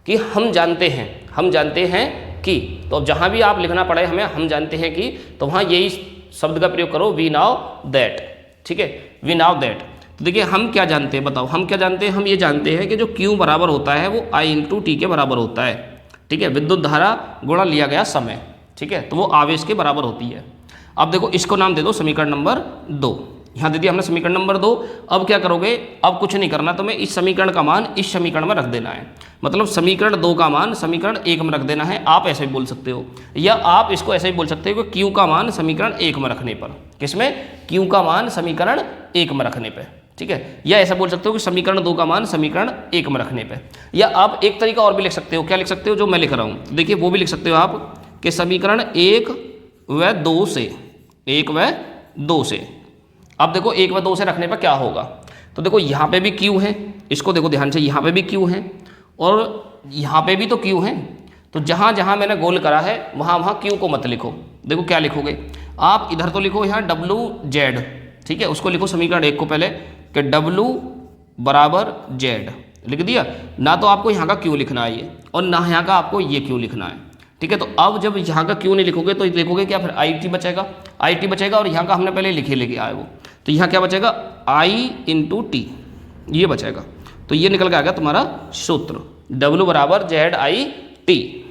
कि हम जानते हैं, हम जानते हैं कि। तो अब जहां भी आप लिखना पड़े हमें हम जानते हैं कि, तो वहां यही शब्द का प्रयोग करो, वी नाउ दैट। ठीक है, वी नाउ दैट। तो देखिए हम क्या जानते हैं, बताओ हम क्या जानते हैं, हम ये जानते हैं कि जो Q बराबर होता है वो I × T के बराबर होता है। ठीक है, विद्युत धारा गुणा लिया गया समय। ठीक है, तो वो आवेश के बराबर होती है। अब देखो इसको नाम दे दो समीकरण नंबर 2, यहाँ दे दिया हमने समीकरण नंबर 2। अब क्या करोगे, अब कुछ नहीं करना तुम्हें, इस समीकरण का मान इस समीकरण में रख देना है। मतलब समीकरण 2 का मान समीकरण 1 में रख देना है। आप ऐसे भी बोल सकते हो, या आप इसको ऐसे भी बोल सकते हो कि Q का मान समीकरण 1 में रखने पर, किसमें, Q का मान समीकरण 1 में रखने पर। ठीक है, या ऐसा बोल सकते हो कि समीकरण 2 का मान समीकरण 1 में रखने पे। या आप एक तरीका और भी लिख सकते हो, क्या लिख सकते हो, जो मैं लिख रहा हूँ, देखिए वो भी लिख सकते हो आप कि समीकरण 1 व 2 से, 1 व 2 से। अब देखो 1 व 2 से रखने पर क्या होगा, तो देखो यहाँ पे भी Q है, इसको देखो ध्यान से, यहाँ पे भी Q है और यहाँ पे भी तो Q है। तो जहाँ जहाँ मैंने गोल करा है वहाँ वहाँ Q को मत लिखो। देखो क्या लिखोगे आप, इधर तो लिखो यहाँ WZ। ठीक है, उसको लिखो समीकरण 1 को पहले कि W बराबर Z लिख दिया ना, तो आपको यहाँ का Q लिखना है ये, और ना यहाँ का आपको ये Q लिखना है। ठीक है, तो अब जब यहाँ का Q नहीं लिखोगे तो लिखोगे क्या, फिर IT बचेगा, IT बचेगा, और यहाँ का हमने पहले लिखे लेके आए वो, तो यहाँ क्या बचेगा, I × T ये बचेगा। तो ये निकल के आ गया तुम्हारा सूत्र, W बराबर ZIT।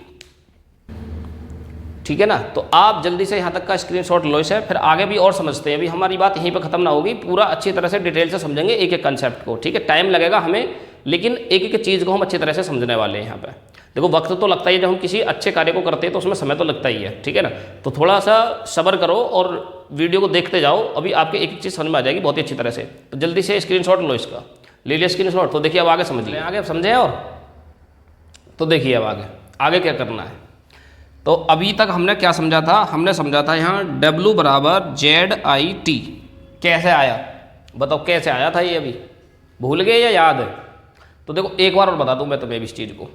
ठीक है ना, तो आप जल्दी से यहाँ तक का स्क्रीनशॉट लो इसे, फिर आगे भी और समझते हैं। अभी हमारी बात यहीं पे खत्म ना होगी, पूरा अच्छी तरह से डिटेल से समझेंगे एक एक कंसेप्ट को। ठीक है, टाइम लगेगा हमें, लेकिन एक एक चीज़ को हम अच्छी तरह से समझने वाले हैं यहाँ पे। देखो वक्त तो लगता ही है, जब हम किसी अच्छे कार्य को करते हैं तो उसमें समय तो लगता ही है। ठीक है ना, तो थोड़ा सा सब्र करो और वीडियो को देखते जाओ, अभी आपके एक एक चीज़ समझ में आ जाएगी बहुत ही अच्छी तरह से। तो जल्दी से स्क्रीनशॉट लो इसका, ले लिया स्क्रीनशॉट। तो देखिए अब आगे समझ लें, आगे समझे, और तो देखिए अब आगे क्या करना है। तो अभी तक हमने क्या समझा था, हमने समझा था यहाँ W बराबर ZIT कैसे आया, बताओ कैसे आया था ये, अभी भूल गए या याद है? तो देखो एक बार और बता दूं मैं तुम्हें इस चीज़ को।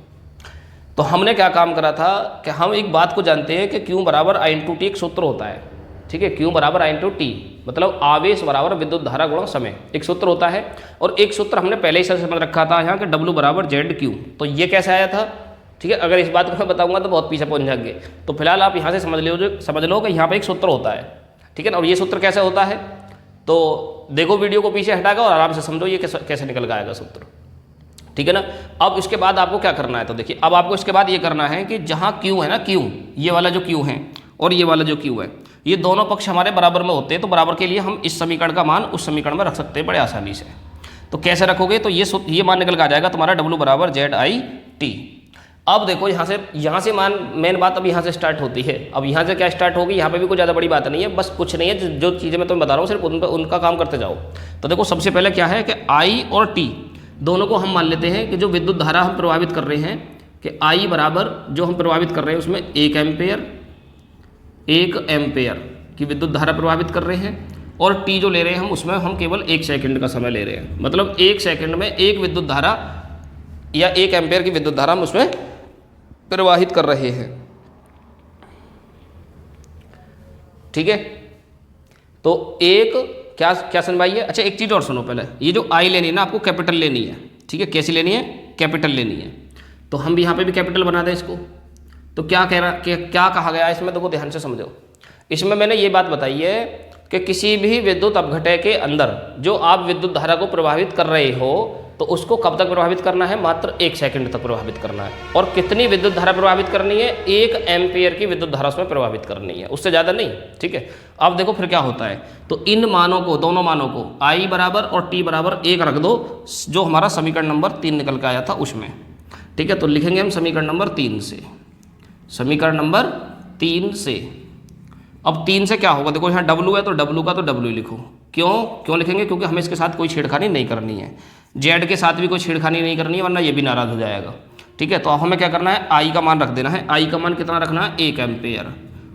तो हमने क्या काम करा था कि हम एक बात को जानते हैं कि Q बराबर I × T एक सूत्र होता है। ठीक है, Q बराबर I × T मतलब आवेश बराबर विद्युत धारा गुणा समय, एक सूत्र होता है। और एक सूत्र हमने पहले ही से समझ रखा था यहाँ कि W बराबर ZQ। तो ये कैसे आया था, ठीक है, अगर इस बात को मैं बताऊंगा तो बहुत पीछे पहुंच जाएंगे। तो फिलहाल आप यहाँ से समझ लो कि यहाँ पे एक सूत्र होता है। ठीक है ना, और ये सूत्र कैसे होता है, तो देखो वीडियो को पीछे हटाकर और आराम से समझो ये कैसे निकल के आएगा सूत्र। ठीक है ना, अब इसके बाद आपको क्या करना है, तो देखिए अब आपको इसके बाद ये करना है कि जहाँ Q है ना, Q ये वाला जो Q है और ये वाला जो Q है, ये दोनों पक्ष हमारे बराबर में होते हैं। तो बराबर के लिए हम इस समीकरण का मान उस समीकरण में रख सकते हैं बड़े आसानी से। तो कैसे रखोगे, तो ये मान निकल के आ जाएगा तुम्हारा W बराबर ZIT। अब देखो यहाँ से मान, मेन बात अब यहाँ से स्टार्ट होती है। अब यहाँ से क्या स्टार्ट होगी, यहाँ पे भी कोई ज़्यादा बड़ी बात नहीं है, बस कुछ नहीं है, जो चीज़ें मैं तुम्हें बता रहा हूँ सिर्फ उनका काम करते जाओ। तो देखो सबसे पहले क्या है कि I और T दोनों को हम मान लेते हैं कि जो विद्युत धारा हम प्रभावित कर रहे हैं कि I बराबर जो हम प्रभावित कर रहे हैं उसमें 1 एम्पेयर 1 एम्पेयर की विद्युत धारा प्रवाहित कर रहे हैं, और t जो ले रहे हैं हम उसमें हम केवल 1 सेकंड का समय ले रहे हैं। मतलब 1 सेकंड में 1 विद्युत धारा या 1 एम्पेयर की विद्युत धारा हम उसमें प्रवाहित कर रहे हैं। ठीक है, तो एक क्या क्या सुनवाइए। अच्छा एक चीज़ और सुनो पहले, ये जो आई लेनी है ना आपको कैपिटल लेनी है। ठीक है, कैसी लेनी है? कैपिटल लेनी है। तो हम भी यहाँ पे भी कैपिटल बना दें इसको। तो क्या कह रहा क्या कहा गया इसमें, देखो ध्यान से समझो। इसमें मैंने ये बात बताई है कि किसी भी विद्युत अपघटय के अंदर जो आप विद्युत धारा को प्रवाहित कर रहे हो तो उसको कब तक प्रभावित करना है? मात्र 1 सेकंड तक प्रभावित करना है। और कितनी विद्युत धारा प्रभावित करनी है? 1 एम्पियर की विद्युत धारा उसमें प्रभावित करनी है, उससे ज़्यादा नहीं। ठीक है, अब देखो फिर क्या होता है। तो इन मानों को, दोनों मानों को I बराबर और T बराबर 1 रख दो, जो हमारा समीकरण नंबर 3 निकल के आया था उसमें। ठीक है, तो लिखेंगे हम समीकरण नंबर 3 से, समीकरण नंबर 3 से। अब 3 से क्या होगा? देखो यहाँ W है तो W का तो W लिखो। क्यों लिखेंगे? क्योंकि हमें इसके साथ कोई छेड़खानी नहीं करनी है, Z के साथ भी कोई छेड़खानी नहीं करनी है, वरना ये भी नाराज हो जाएगा। ठीक है, तो अब हमें क्या करना है? I का मान रख देना है। I का मान कितना रखना है? 1 एम्पेयर।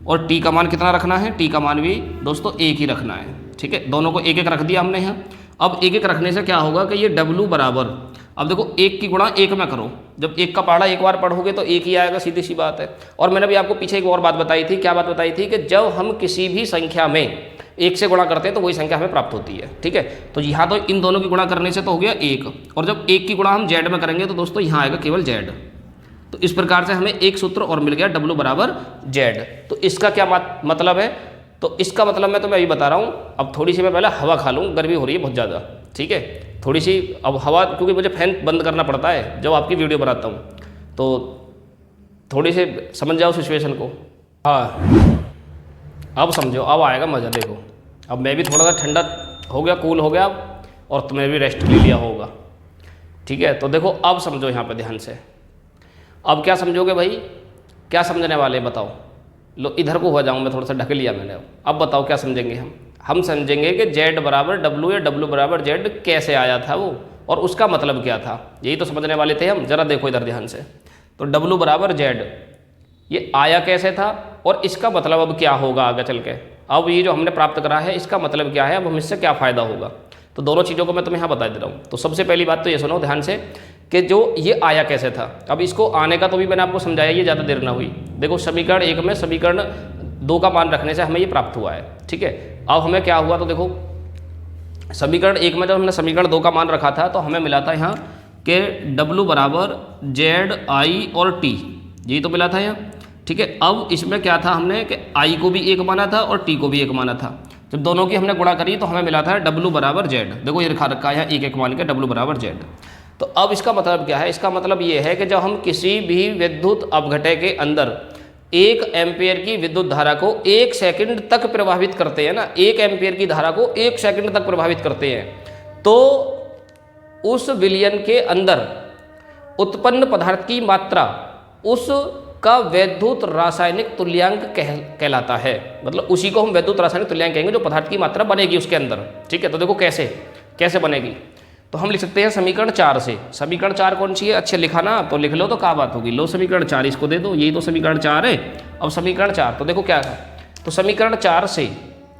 और T का मान कितना रखना है? T का मान भी दोस्तों 1 ही रखना है। ठीक है, दोनों को 1-1 रख दिया हमने यहाँ। अब 1-1 रखने से क्या होगा कि ये W बराबर, अब देखो 1 की गुणा 1 में करो, जब 1 का पहाड़ा एक बार पढ़ोगे तो 1 ही आएगा, सीधी सी बात है। और मैंने भी आपको पीछे एक और बात बताई थी। क्या बात बताई थी? कि जब हम किसी भी संख्या में 1 से गुणा करते हैं तो वही संख्या हमें प्राप्त होती है। ठीक है, तो यहाँ तो इन दोनों की गुणा करने से तो हो गया 1, और जब 1 की गुणा हम Z में करेंगे तो दोस्तों यहाँ आएगा केवल Z। तो इस प्रकार से हमें एक सूत्र और मिल गया, W बराबर Z। तो इसका क्या मतलब है? तो इसका मतलब मैं तुम्हें अभी बता रहा हूँ। अब थोड़ी सी मैं पहले हवा खा लूँ, गर्मी हो रही है बहुत ज़्यादा। ठीक है, थोड़ी सी अब हवा, क्योंकि मुझे फैन बंद करना पड़ता है जब आपकी वीडियो बनाता हूँ, तो थोड़ी सी समझ जाओ सिचुएशन को। हाँ अब समझो, अब आएगा मज़ा। देखो अब मैं भी थोड़ा सा ठंडा हो गया, कूल हो गया, और तुम्हें भी रेस्ट ले लिया होगा। ठीक है, तो देखो अब समझो यहाँ पे ध्यान से। अब क्या समझोगे भाई? क्या समझने वाले बताओ? लो इधर को हो जाऊँ मैं, थोड़ा सा ढक लिया मैंने। अब बताओ क्या समझेंगे हम समझेंगे कि Z बराबर W या W बराबर Z कैसे आया था वो, और उसका मतलब क्या था, यही तो समझने वाले थे हम। जरा देखो इधर ध्यान से। तो W बराबर Z ये आया कैसे था, और इसका मतलब अब क्या होगा आगे चल के। अब ये जो हमने प्राप्त करा है इसका मतलब क्या है, अब हम इससे क्या फ़ायदा होगा। तो दोनों चीज़ों को मैं तुम्हें यहाँ बता दे रहा हूँ। तो सबसे पहली बात तो ये सुनो ध्यान से कि जो ये आया कैसे था। अब इसको आने का तो भी मैंने आपको समझाया, ये ज़्यादा देर ना हुई। देखो समीकरण 1 में समीकरण 2 का मान रखने से हमें ये प्राप्त हुआ है। ठीक है, अब हमें क्या हुआ, तो देखो समीकरण 1 में जब हमने समीकरण 2 का मान रखा था तो हमें मिला था यहाँ कि W बराबर Z I और T, यही तो मिला था यहाँ। ठीक है, अब इसमें क्या था हमने कि I को भी 1 माना था और T को भी 1 माना था। जब दोनों की हमने गुणा करी तो हमें मिला था W बराबर Z। देखो ये लिखा रखा है 1-1 मान के W बराबर Z। तो अब इसका मतलब क्या है? इसका मतलब ये है कि जब हम किसी भी विद्युत अपघटय के अंदर 1 एम्पियर की विद्युत धारा को 1 सेकंड तक प्रभावित करते हैं ना, 1 एम्पियर की धारा को 1 सेकंड तक प्रभावित करते हैं, तो उस विलयन के अंदर उत्पन्न पदार्थ की मात्रा उसका वैद्युत रासायनिक तुल्यांक कहलाता है। मतलब उसी को हम वैद्युत रासायनिक तुल्यांक कहेंगे, जो पदार्थ की मात्रा बनेगी उसके अंदर। ठीक है, तो देखो कैसे बनेगी। तो हम लिख सकते हैं समीकरण 4 से। समीकरण 4 कौन सी है? अच्छे लिखा ना, तो लिख लो तो क्या बात होगी। लो समीकरण 4 इसको दे दो, यही तो समीकरण 4 है। अब समीकरण 4 तो देखो क्या है, तो समीकरण 4 से,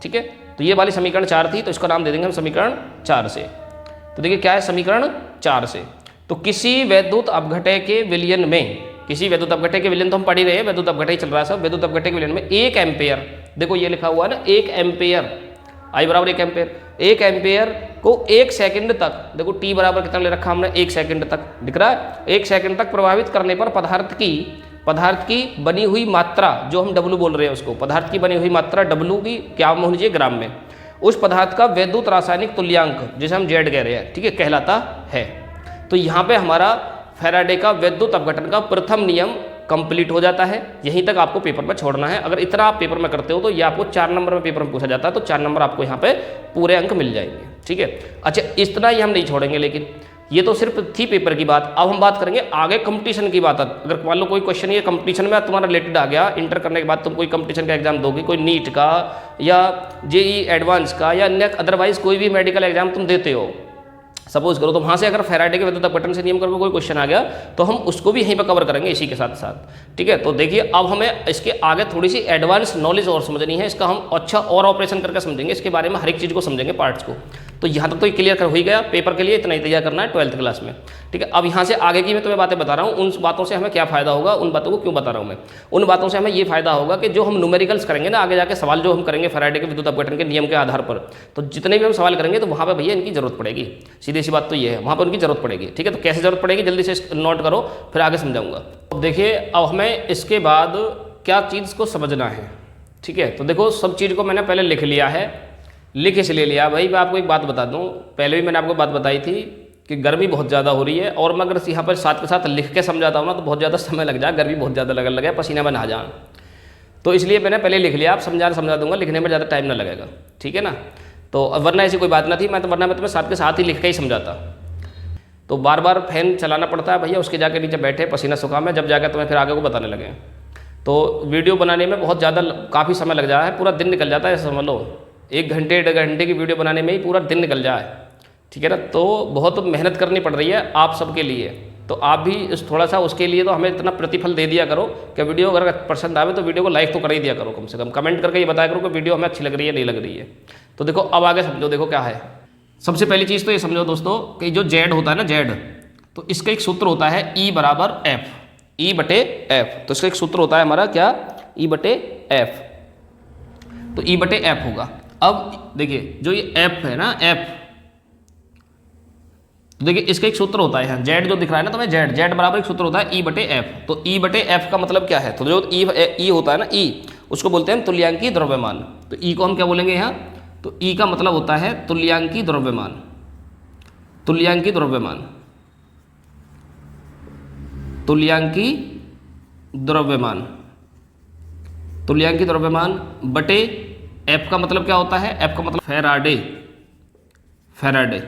ठीक है, तो ये वाली समीकरण 4 थी तो इसका नाम दे देंगे हम समीकरण 4 से। तो देखिए क्या है समीकरण 4 से, तो किसी वैद्युत अपघटय के विलयन में, किसी वैद्युत अपघटय के विलयन तो हम पढ़ ही रहे हैं, वैद्युत अपघटय चल रहा है सब। वैद्युत अपघटय के विलयन में 1 एम्पेयर, देखो ये लिखा हुआ है ना 1 एम्पेयर, I बराबर 1 एम्पेयर, 1 एम्पेयर को 1 सेकंड तक, देखो T बराबर कितना ले रखा हमने 1 सेकंड तक, दिख रहा है 1 सेकंड तक प्रभावित करने पर पदार्थ की बनी हुई मात्रा, जो हम W बोल रहे हैं उसको, पदार्थ की बनी हुई मात्रा W की क्या होनी चाहिए? ग्राम में। उस पदार्थ का वैद्युत रासायनिक तुल्यांक, जिसे हम Z कह रहे हैं, ठीक है, कहलाता है। तो यहाँ पे हमारा फैराडे का वैद्युत अपघटन का प्रथम नियम कंप्लीट हो जाता है। यहीं तक आपको पेपर में छोड़ना है। अगर इतना आप पेपर में करते हो तो ये आपको 4 नंबर में पेपर में पूछा जाता है, तो 4 नंबर आपको यहाँ पे पूरे अंक मिल जाएंगे। ठीक है, अच्छा इतना ही हम नहीं छोड़ेंगे, लेकिन ये तो सिर्फ थी पेपर की बात। अब हम बात करेंगे आगे कंपटीशन की बात। अगर मान लो कोई क्वेश्चन ये कंपटीशन में तुम्हारा रिलेटेड आ गया, इंटर करने के बाद तुम कोई कंपटीशन का एग्जाम दोगे, कोई नीट का या JEE एडवांस का या अन्य अदरवाइज कोई भी मेडिकल एग्जाम तुम देते हो, सपोज करो, तो वहाँ से अगर फैराडे के विद्युत अपघटन से नियम का कोई क्वेश्चन आ गया तो हम उसको भी यहीं पर कवर करेंगे इसी के साथ साथ। ठीक है, तो देखिए अब हमें इसके आगे थोड़ी सी एडवांस नॉलेज और समझनी है, इसका हम अच्छा और ऑपरेशन करके समझेंगे, इसके बारे में हर एक चीज़ को समझेंगे, पार्ट्स को। तो यहाँ तक तो क्लियर हो ही गया, पेपर के लिए इतना ही तैयार करना है 12th क्लास में। ठीक है, अब यहाँ से आगे की मैं तुम्हें बातें बता रहा हूँ, उन बातों से हमें क्या फ़ायदा होगा, उन बातों को क्यों बता रहा हूँ मैं। उन बातों से हमें ये फायदा होगा कि जो हम न्यूमेरिकल्स करेंगे ना, आगे जाके सवाल जो हम करेंगे फैराडे के विद्युत अपघटन के नियम के आधार पर, तो जितने भी हम सवाल करेंगे तो वहाँ पर भैया इनकी जरूरत पड़ेगी, सीधी सी बात तो ये है, वहाँ पर उनकी जरूरत पड़ेगी। ठीक है, तो कैसे जरूरत पड़ेगी जल्दी से नोट करो, फिर आगे समझाऊंगा। अब देखिए अब हमें इसके बाद क्या चीज़ को समझना है। ठीक है, तो देखो सब चीज़ को मैंने पहले लिख लिया है, लिख इसलिए लिया भाई, मैं आपको एक बात बता दूं, पहले भी मैंने आपको बात बताई थी कि गर्मी बहुत ज़्यादा हो रही है, और मैं अगर यहाँ पर साथ के साथ लिख के समझाता हूँ ना तो बहुत ज़्यादा समय लग जाए, गर्मी बहुत ज़्यादा लगने लगे, पसीना में नहा जाए, तो इसलिए मैंने पहले लिख लिया। आप समझा दूंगा, लिखने में ज़्यादा टाइम ना लगेगा। ठीक है ना, तो वरना ऐसी कोई बात ना थी, वरना मैं तुम्हें साथ के साथ ही लिख के ही समझाता। तो बार बार फैन चलाना पड़ता है भैया, उसके जाके नीचे बैठे पसीना सुखा में, जब जाकर तुम्हें फिर आगे को बताने लगे। तो वीडियो बनाने में बहुत ज़्यादा काफ़ी समय लग जाता है, पूरा दिन निकल जाता है, समझ लो 1 घंटे 1.5 घंटे की वीडियो बनाने में ही पूरा दिन निकल जाए। ठीक है ना, तो बहुत मेहनत करनी पड़ रही है आप सबके लिए, तो आप भी इस थोड़ा सा उसके लिए तो हमें इतना प्रतिफल दे दिया करो कि वीडियो अगर पसंद आवे तो वीडियो को लाइक तो कर ही दिया करो, कम से कम कमेंट करके ये बताया करो कि वीडियो हमें अच्छी लग रही है नहीं लग रही है। तो देखो अब आगे समझो, देखो क्या है। सबसे पहली चीज़ तो ये समझो दोस्तों कि जो जेड होता है ना, जेड, तो इसका एक सूत्र होता है E बराबर एफ, E बटे एफ। तो इसका एक सूत्र होता है हमारा क्या, E बटे एफ, तो E बटे एफ होगा। अब देखिए जो ये एफ है ना, एफ, तो देखिए इसका एक सूत्र होता है, जेड जो दिख रहा है ना तुम्हें, जेड, जेड बराबर एक सूत्र होता है E बटे एफ। तो E बटे एफ का मतलब क्या है, तो जो E होता है ना, E उसको बोलते हैं तुल्यांकी द्रव्यमान। तो E को हम क्या बोलेंगे यहाँ, तो E का मतलब होता है तुल्यांकी द्रव्यमान, तुल्यांकी द्रव्यमान, तुल्यांकी द्रव्यमान, तुल्यांकी द्रव्यमान बटे एफ का मतलब क्या होता है, एफ का मतलब फैराडे, फैराडे।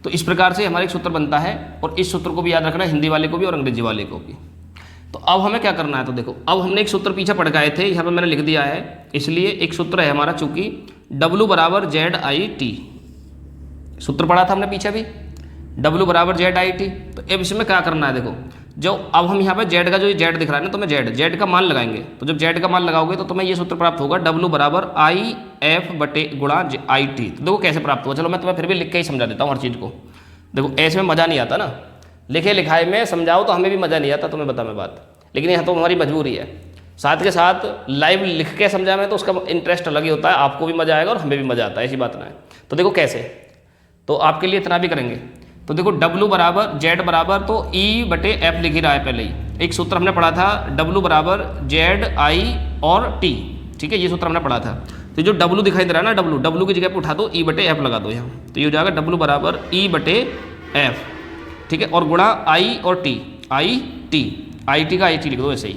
तो इस प्रकार से हमारा एक सूत्र बनता है, और इस सूत्र को भी याद रखना है, हिंदी वाले को भी और अंग्रेजी वाले को भी। तो अब हमें क्या करना है, तो देखो अब हमने एक सूत्र पीछे पढ़ गए थे, यहाँ पे मैंने लिख दिया है, इसलिए एक सूत्र है हमारा, चूंकि W बराबर ZIT, सूत्र पढ़ा था हमने पीछे भी, W बराबर ZIT। तो अब इसमें क्या करना है, देखो जो अब हम यहाँ पे जेड का, जो जेड दिख रहा है ना तुम्हें, जेड का मान लगाएंगे। तो जब जेड का मान लगाओगे तो तुम्हें ये सूत्र प्राप्त होगा, W बराबर IF बटे गुणा IT। तो देखो कैसे प्राप्त हुआ, चलो मैं तुम्हें फिर भी लिख के ही समझा देता हूँ हर चीज़ को। देखो ऐसे में मज़ा नहीं आता ना, लिखे लिखाए में समझाओ तो हमें भी मज़ा नहीं आता, तुम्हें बता मैं बात, लेकिन यहाँ तो हमारी मजबूरी है। साथ के साथ लाइव लिख के समझा में तो उसका इंटरेस्ट अलग ही होता है, आपको भी मज़ा आएगा और हमें भी मज़ा आता है, ऐसी बात ना है। तो देखो कैसे, तो आपके लिए इतना भी करेंगे। तो देखो W बराबर जेड बराबर, तो E बटे एफ लिख ही रहा है पहले ही, एक सूत्र हमने पढ़ा था W बराबर ZI और T। ठीक है, ये सूत्र हमने पढ़ा था। तो जो W दिखाई दे रहा है ना, W की जगह पे उठा दो, E बटे एफ लगा दो यहाँ, तो ये हो जाएगा W बराबर E बटे एफ। ठीक है, और गुणा I और T, IT का IT लिख दो ऐसे ही,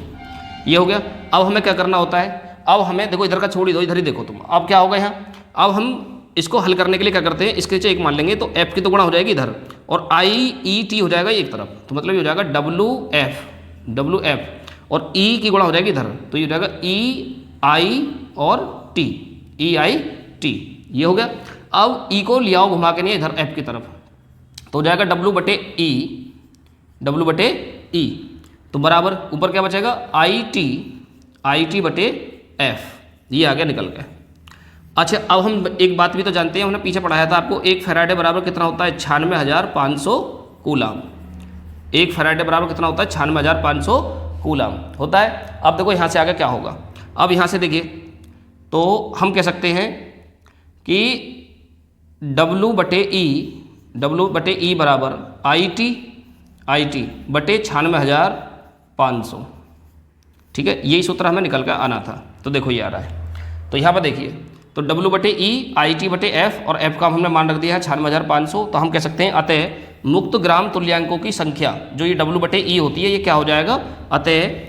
ये हो गया। अब हमें क्या करना होता है, अब हमें देखो इधर का छोड़ ही दो, इधर ही देखो तुम, अब क्या होगा यहाँ, अब हम इसको हल करने के लिए क्या करते हैं, इसके नीचे एक मान लेंगे, तो f की तो गुणा हो जाएगी इधर, और IET हो जाएगा एक तरफ, तो मतलब ये हो जाएगा WF, और E की गुणा हो जाएगी इधर, तो ये हो जाएगा EI और T, EIT, ये हो गया। अब E को लियाओ घुमा के नहीं इधर f की तरफ, तो हो जाएगा W बटे E, तो बराबर ऊपर क्या बचेगा, IT बटे f, ये आ गया निकल गया। अच्छा अब हम एक बात भी तो जानते हैं, हमने पीछे पढ़ाया था आपको, एक फैराडे बराबर कितना होता है, 96,500 कूलाम। एक फैराडे बराबर कितना होता है, 96,500 कूलाम होता है। अब देखो यहाँ से आगे क्या होगा, अब यहाँ से देखिए, तो हम कह सकते हैं कि W बटे E बराबर IT बटे 96,500। ठीक है, यही सूत्र हमें निकल कर आना था। तो देखो ये आ रहा है, तो यहाँ पर देखिए, तो W बटे E, IT बटे F, और F का हमने मान रख दिया है 96,500। तो हम कह सकते हैं अतः मुक्त ग्राम तुल्यांकों की संख्या, जो ये W बटे E होती है, ये क्या हो जाएगा, अतः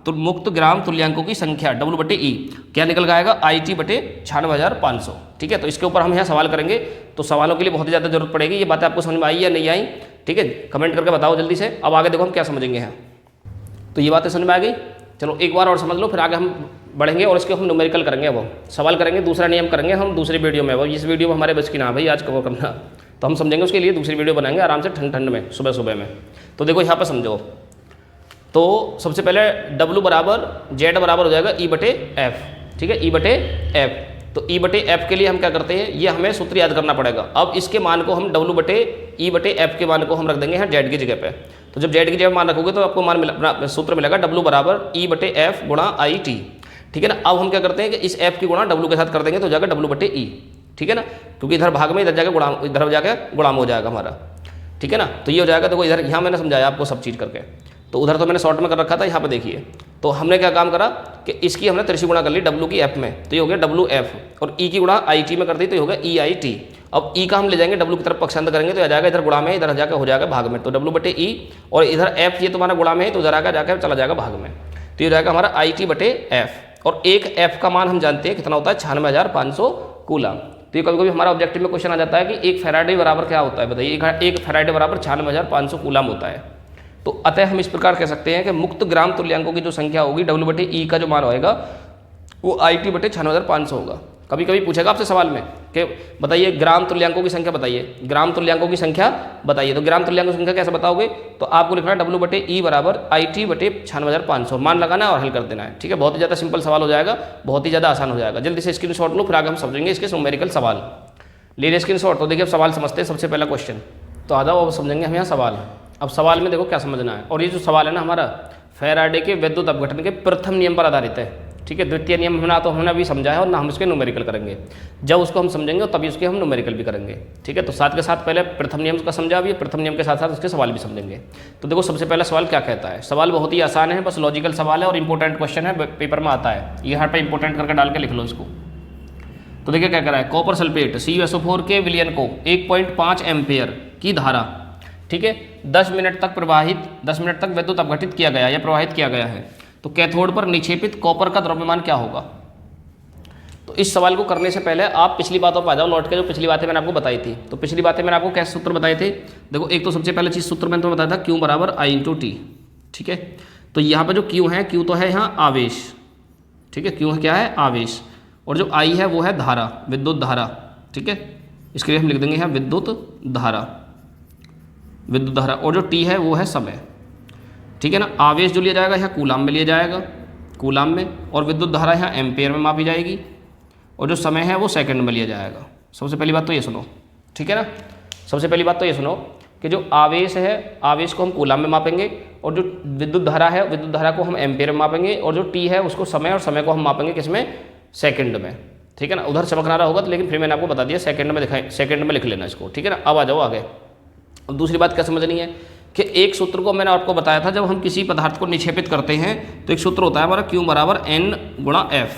मुक्त ग्राम तुल्यांकों की संख्या W बटे E क्या निकल आएगा, IT बटे 96,500। ठीक है, तो इसके ऊपर हम यहाँ सवाल करेंगे, तो सवालों के लिए बहुत ज़्यादा जरूरत पड़ेगी। ये बातें आपको समझ में आई या नहीं आई, ठीक है, कमेंट करके बताओ जल्दी से। अब आगे देखो हम क्या समझेंगे यहाँ, तो ये बातें समझ में आ गई, चलो एक बार और समझ लो, फिर आगे हम बढ़ेंगे और इसके हम न्यूमेरिकल करेंगे। अब सवाल करेंगे, दूसरा नियम करेंगे हम दूसरी वीडियो में। अब इस वीडियो में हमारे बच की ना भाई आज कवर करना, तो तो हम समझेंगे उसके लिए दूसरी वीडियो बनाएंगे आराम से ठंड में, सुबह सुबह में। तो देखो यहाँ पर समझो, तो सबसे पहले W बराबर Z बराबर हो जाएगा E/F, ठीक है, E/F। तो E/F के लिए हम क्या करते हैं, ये हमें सूत्र याद करना पड़ेगा। अब इसके मान को हम W/E/F के मान को हम रख देंगे यहाँ Z की जगह पे। तो जब Z की जगह मान रखोगे तो आपको मान सूत्र मिलेगा W बराबर E/F गुणा IT, ठीक है ना। अब हम क्या करते हैं कि इस F की गुणा W के साथ कर देंगे तो जाएगा W/E, ठीक है ना, क्योंकि इधर भाग में इधर जाकर गुणाम, इधर जाकर गुणाम हो जाएगा हमारा, ठीक है ना। तो ये हो जाएगा, देखो इधर यहाँ मैंने समझाया आपको सब चीज़ करके, तो उधर तो मैंने शॉर्ट में कर रखा था, यहाँ पे देखिए। तो हमने क्या काम करा कि इसकी हमने त्रिशी गुणा कर ली W की F में, तो ये हो गया WF, और E की गुणा IT में कर दी तो ये हो गया EIT। अब E का हम ले जाएंगे W की तरफ पक्षांतर करेंगे तो आ जाएगा इधर गुणा में, इधर जाकर हो जाएगा भाग में, तो W/E, और इधर F ये तुम्हारा गुणा में है तो इधर आकर जाकर चला जाएगा भाग में, तो ये हो जाएगा हमारा IT/F। और एक F का मान हम जानते हैं कितना होता है, 96,500 कूलम। तो ये कभी कभी हमारा ऑब्जेक्टिव में क्वेश्चन आ जाता है कि एक फैराडे बराबर क्या होता है, बताइए। एक फैराडे बराबर 96,500 कूलम होता है। तो अतः हम इस प्रकार कह सकते हैं कि मुक्त ग्राम तुल्यांकों की जो संख्या होगी W/E का जो मान होएगा वो IT/96,500 होगा। कभी कभी पूछेगा आपसे सवाल में कि बताइए ग्राम तुल्यांकों की संख्या बताइए, ग्राम तुल्यांकों की संख्या बताइए। तो ग्राम तुल्यांकों की संख्या कैसे बताओगे, तो आपको लिखना है W/E बराबर IT/96,500, मान लगाना है और हल कर देना है, ठीक है। बहुत ही ज़्यादा सिंपल सवाल हो जाएगा, बहुत ही ज़्यादा आसान हो जाएगा। जल्दी से स्क्रीनशॉट लो, फिर आगे हम समझेंगे इसके न्यूमेरिकल सवाल। ले लिया स्क्रीनशॉट, तो देखिए अब सवाल समझते हैं। सबसे पहला क्वेश्चन, तो आ जाओ अब समझेंगे हम यहाँ सवाल। अब सवाल में देखो क्या समझना है, और ये जो सवाल है ना हमारा फैराडे के विद्युत अपघटन के प्रथम नियम पर आधारित है, ठीक है। द्वितीय नियम ना तो हमने अभी समझा है और ना हम उसके न्यूमेरिकल करेंगे। जब उसको हम समझेंगे तभी उसके हम न्यूमेरिकल भी करेंगे, ठीक है। तो साथ के साथ पहले प्रथम नियम का समझा, अभी प्रथम नियम के साथ साथ उसके सवाल भी समझेंगे। तो देखो सबसे पहला सवाल क्या कहता है, सवाल बहुत ही आसान है, बस लॉजिकल सवाल है और इंपॉर्टेंट क्वेश्चन है, पेपर में आता है। यहाँ पर इंपॉर्टेंट करके डाल के लिख लो इसको। तो देखिए क्या कह रहा है, कॉपर सल्फेट CuSO4 के विलयन को 1.5 एम्पेयर की धारा, ठीक है, 10 मिनट तक विद्युत अपघटित किया गया या प्रवाहित किया गया है। तो कैथोड पर निक्षेपित कॉपर का द्रव्यमान क्या होगा। तो इस सवाल को करने से पहले आप पिछली बातों पर आ जाओ लौट के, जो पिछली बातें मैंने आपको बताई थी। तो पिछली बातें मैंने आपको कैसे सूत्र बताए थे, देखो एक तो सबसे पहले चीज़ सूत्र मैंने तो बताया था Q बराबर I/T, ठीक है। तो यहाँ पर जो Q है, Q तो है यहाँ आवेश, ठीक है, Q क्या है आवेश, और जो I है वो है धारा, विद्युत धारा, ठीक है। इसके लिए हम लिख देंगे यहाँ विद्युत धारा, और जो T है वो है समय, ठीक है ना। आवेश जो लिया जाएगा यहाँ कूलाम में लिया जाएगा, कूलाम में, और विद्युत धारा यहाँ एम्पेयर में मापी जाएगी, और जो समय है वो सेकंड में लिया जाएगा। सबसे पहली बात तो ये सुनो, ठीक है ना, सबसे पहली बात तो ये सुनो कि जो आवेश है, आवेश को हम कूलाम में मापेंगे, और जो विद्युत धारा है, विद्युत धारा को हम एम्पेयर में मापेंगे, और जो T है उसको समय, और समय को हम मापेंगे किसमें, सेकंड में, ठीक है ना। उधर चमकना रहा होगा तो, लेकिन फिर मैंने आपको बता दिया सेकंड में दिखाई, सेकंड में लिख लेना इसको, ठीक है ना। अब आ जाओ आगे। अब दूसरी बात क्या समझनी है कि एक सूत्र को मैंने आपको बताया था, जब हम किसी पदार्थ को निक्षेपित करते हैं तो एक सूत्र होता है हमारा Q बराबर N गुणा F,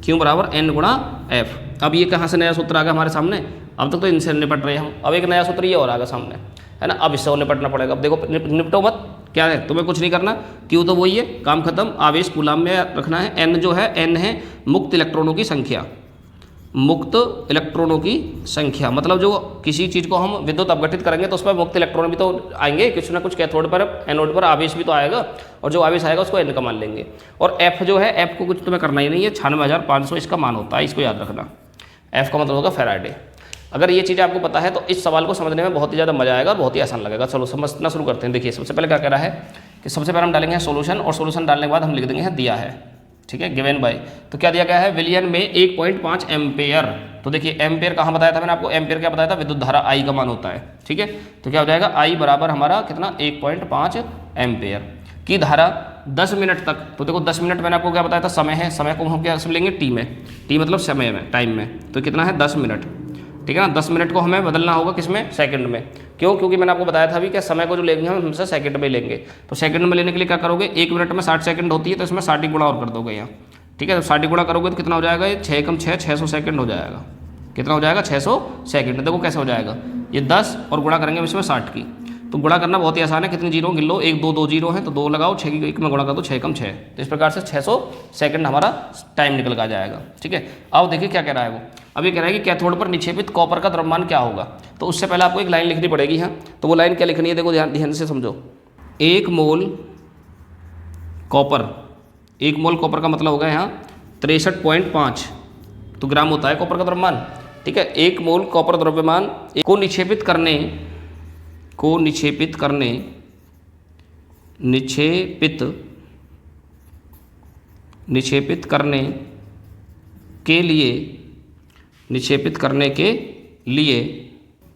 Q बराबर N गुणा F। अब ये कहाँ से नया सूत्र आ गया हमारे सामने, अब तक तो इनसे निपट रहे हम, अब एक नया सूत्र ये और आ गया सामने, है ना। अब इससे और निपटना पड़ेगा। अब देखो निपटो मत, क्या है, तुम्हें कुछ नहीं करना, Q तो वही है, काम खत्म। आवेश कूलाम में रखना है, N जो है, N है मुक्त इलेक्ट्रॉनों की संख्या, मुक्त इलेक्ट्रॉनों की संख्या, मतलब जो किसी चीज़ को हम विद्युत अपघटित करेंगे तो उसमें मुक्त इलेक्ट्रॉन भी तो आएंगे, कुछ ना कुछ कैथोड पर, एनोड पर आवेश भी तो आएगा, और जो आवेश आएगा उसको N का मान लेंगे। और F जो है, F को कुछ तुम्हें करना ही नहीं है, 96,500 इसका मान होता है, इसको याद रखना। F का मतलब होगा फैराडे। अगर ये चीज़ आपको पता है तो इस सवाल को समझने में बहुत ही ज़्यादा मजा आएगा, बहुत ही आसान लगेगा। चलो समझना शुरू करते हैं। देखिए सबसे पहले क्या कह रहा है कि सबसे पहले हम डालेंगे सोल्यूशन, और सोल्यूशन डालने के बाद हम लिख देंगे दिया है, ठीक है, गिवन बाय। तो क्या दिया गया है, विलियन में 1.5 एम्पेयर। तो देखिए एम्पेयर कहाँ बताया था मैंने आपको, एम्पेयर क्या बताया था, विद्युत धारा I का मान होता है, ठीक है। तो क्या हो जाएगा, I बराबर हमारा कितना, 1.5 एम्पेयर की धारा 10 मिनट तक। तो देखो 10 मिनट मैंने आपको क्या बताया था, समय है, समय को हम क्या लेंगे T में, T मतलब समय में, टाइम में। तो कितना है 10 मिनट, ठीक है ना। 10 मिनट को हमें बदलना होगा किसमें, सेकंड में। क्यों, क्योंकि मैंने आपको बताया था अभी कि समय को जो लेंगे हम हमेशा सेकंड में लेंगे। तो सेकंड में लेने के लिए क्या करोगे, 1 मिनट में 60 सेकंड होती है, तो इसमें 60 गुणा और कर दोगे यहाँ, ठीक है। तो 60 गुणा करोगे तो कितना हो जाएगा, ये 6 कम 6 600 सेकंड हो जाएगा। कितना हो जाएगा, 600 सेकंड। देखो कैसे हो जाएगा, ये 10 और गुणा करेंगे इसमें 60 की। तो गुणा करना बहुत ही आसान है, कितने जीरो गिन लो, 1 2 2 जीरो है तो 2 लगाओ, 6 की 1 में गुणा कर दो, 6 कम 6। तो इस प्रकार से 600 सेकंड हमारा टाइम निकल कर जाएगा, ठीक है। अब देखिए क्या कह रहा है वो, अब ये कह रहा है कि कैथोड पर निक्षेपित कॉपर का द्रव्यमान क्या होगा। तो उससे पहले आपको एक लाइन लिखनी पड़ेगी यहाँ। तो वो लाइन क्या लिखनी है, देखो ध्यान से समझो। 1 मोल कॉपर, 1 मोल कॉपर का मतलब होगा यहाँ 63.5 तो ग्राम होता है कॉपर का द्रव्यमान। ठीक है। 1 मोल कॉपर द्रव्यमान को निक्षेपित करने के लिए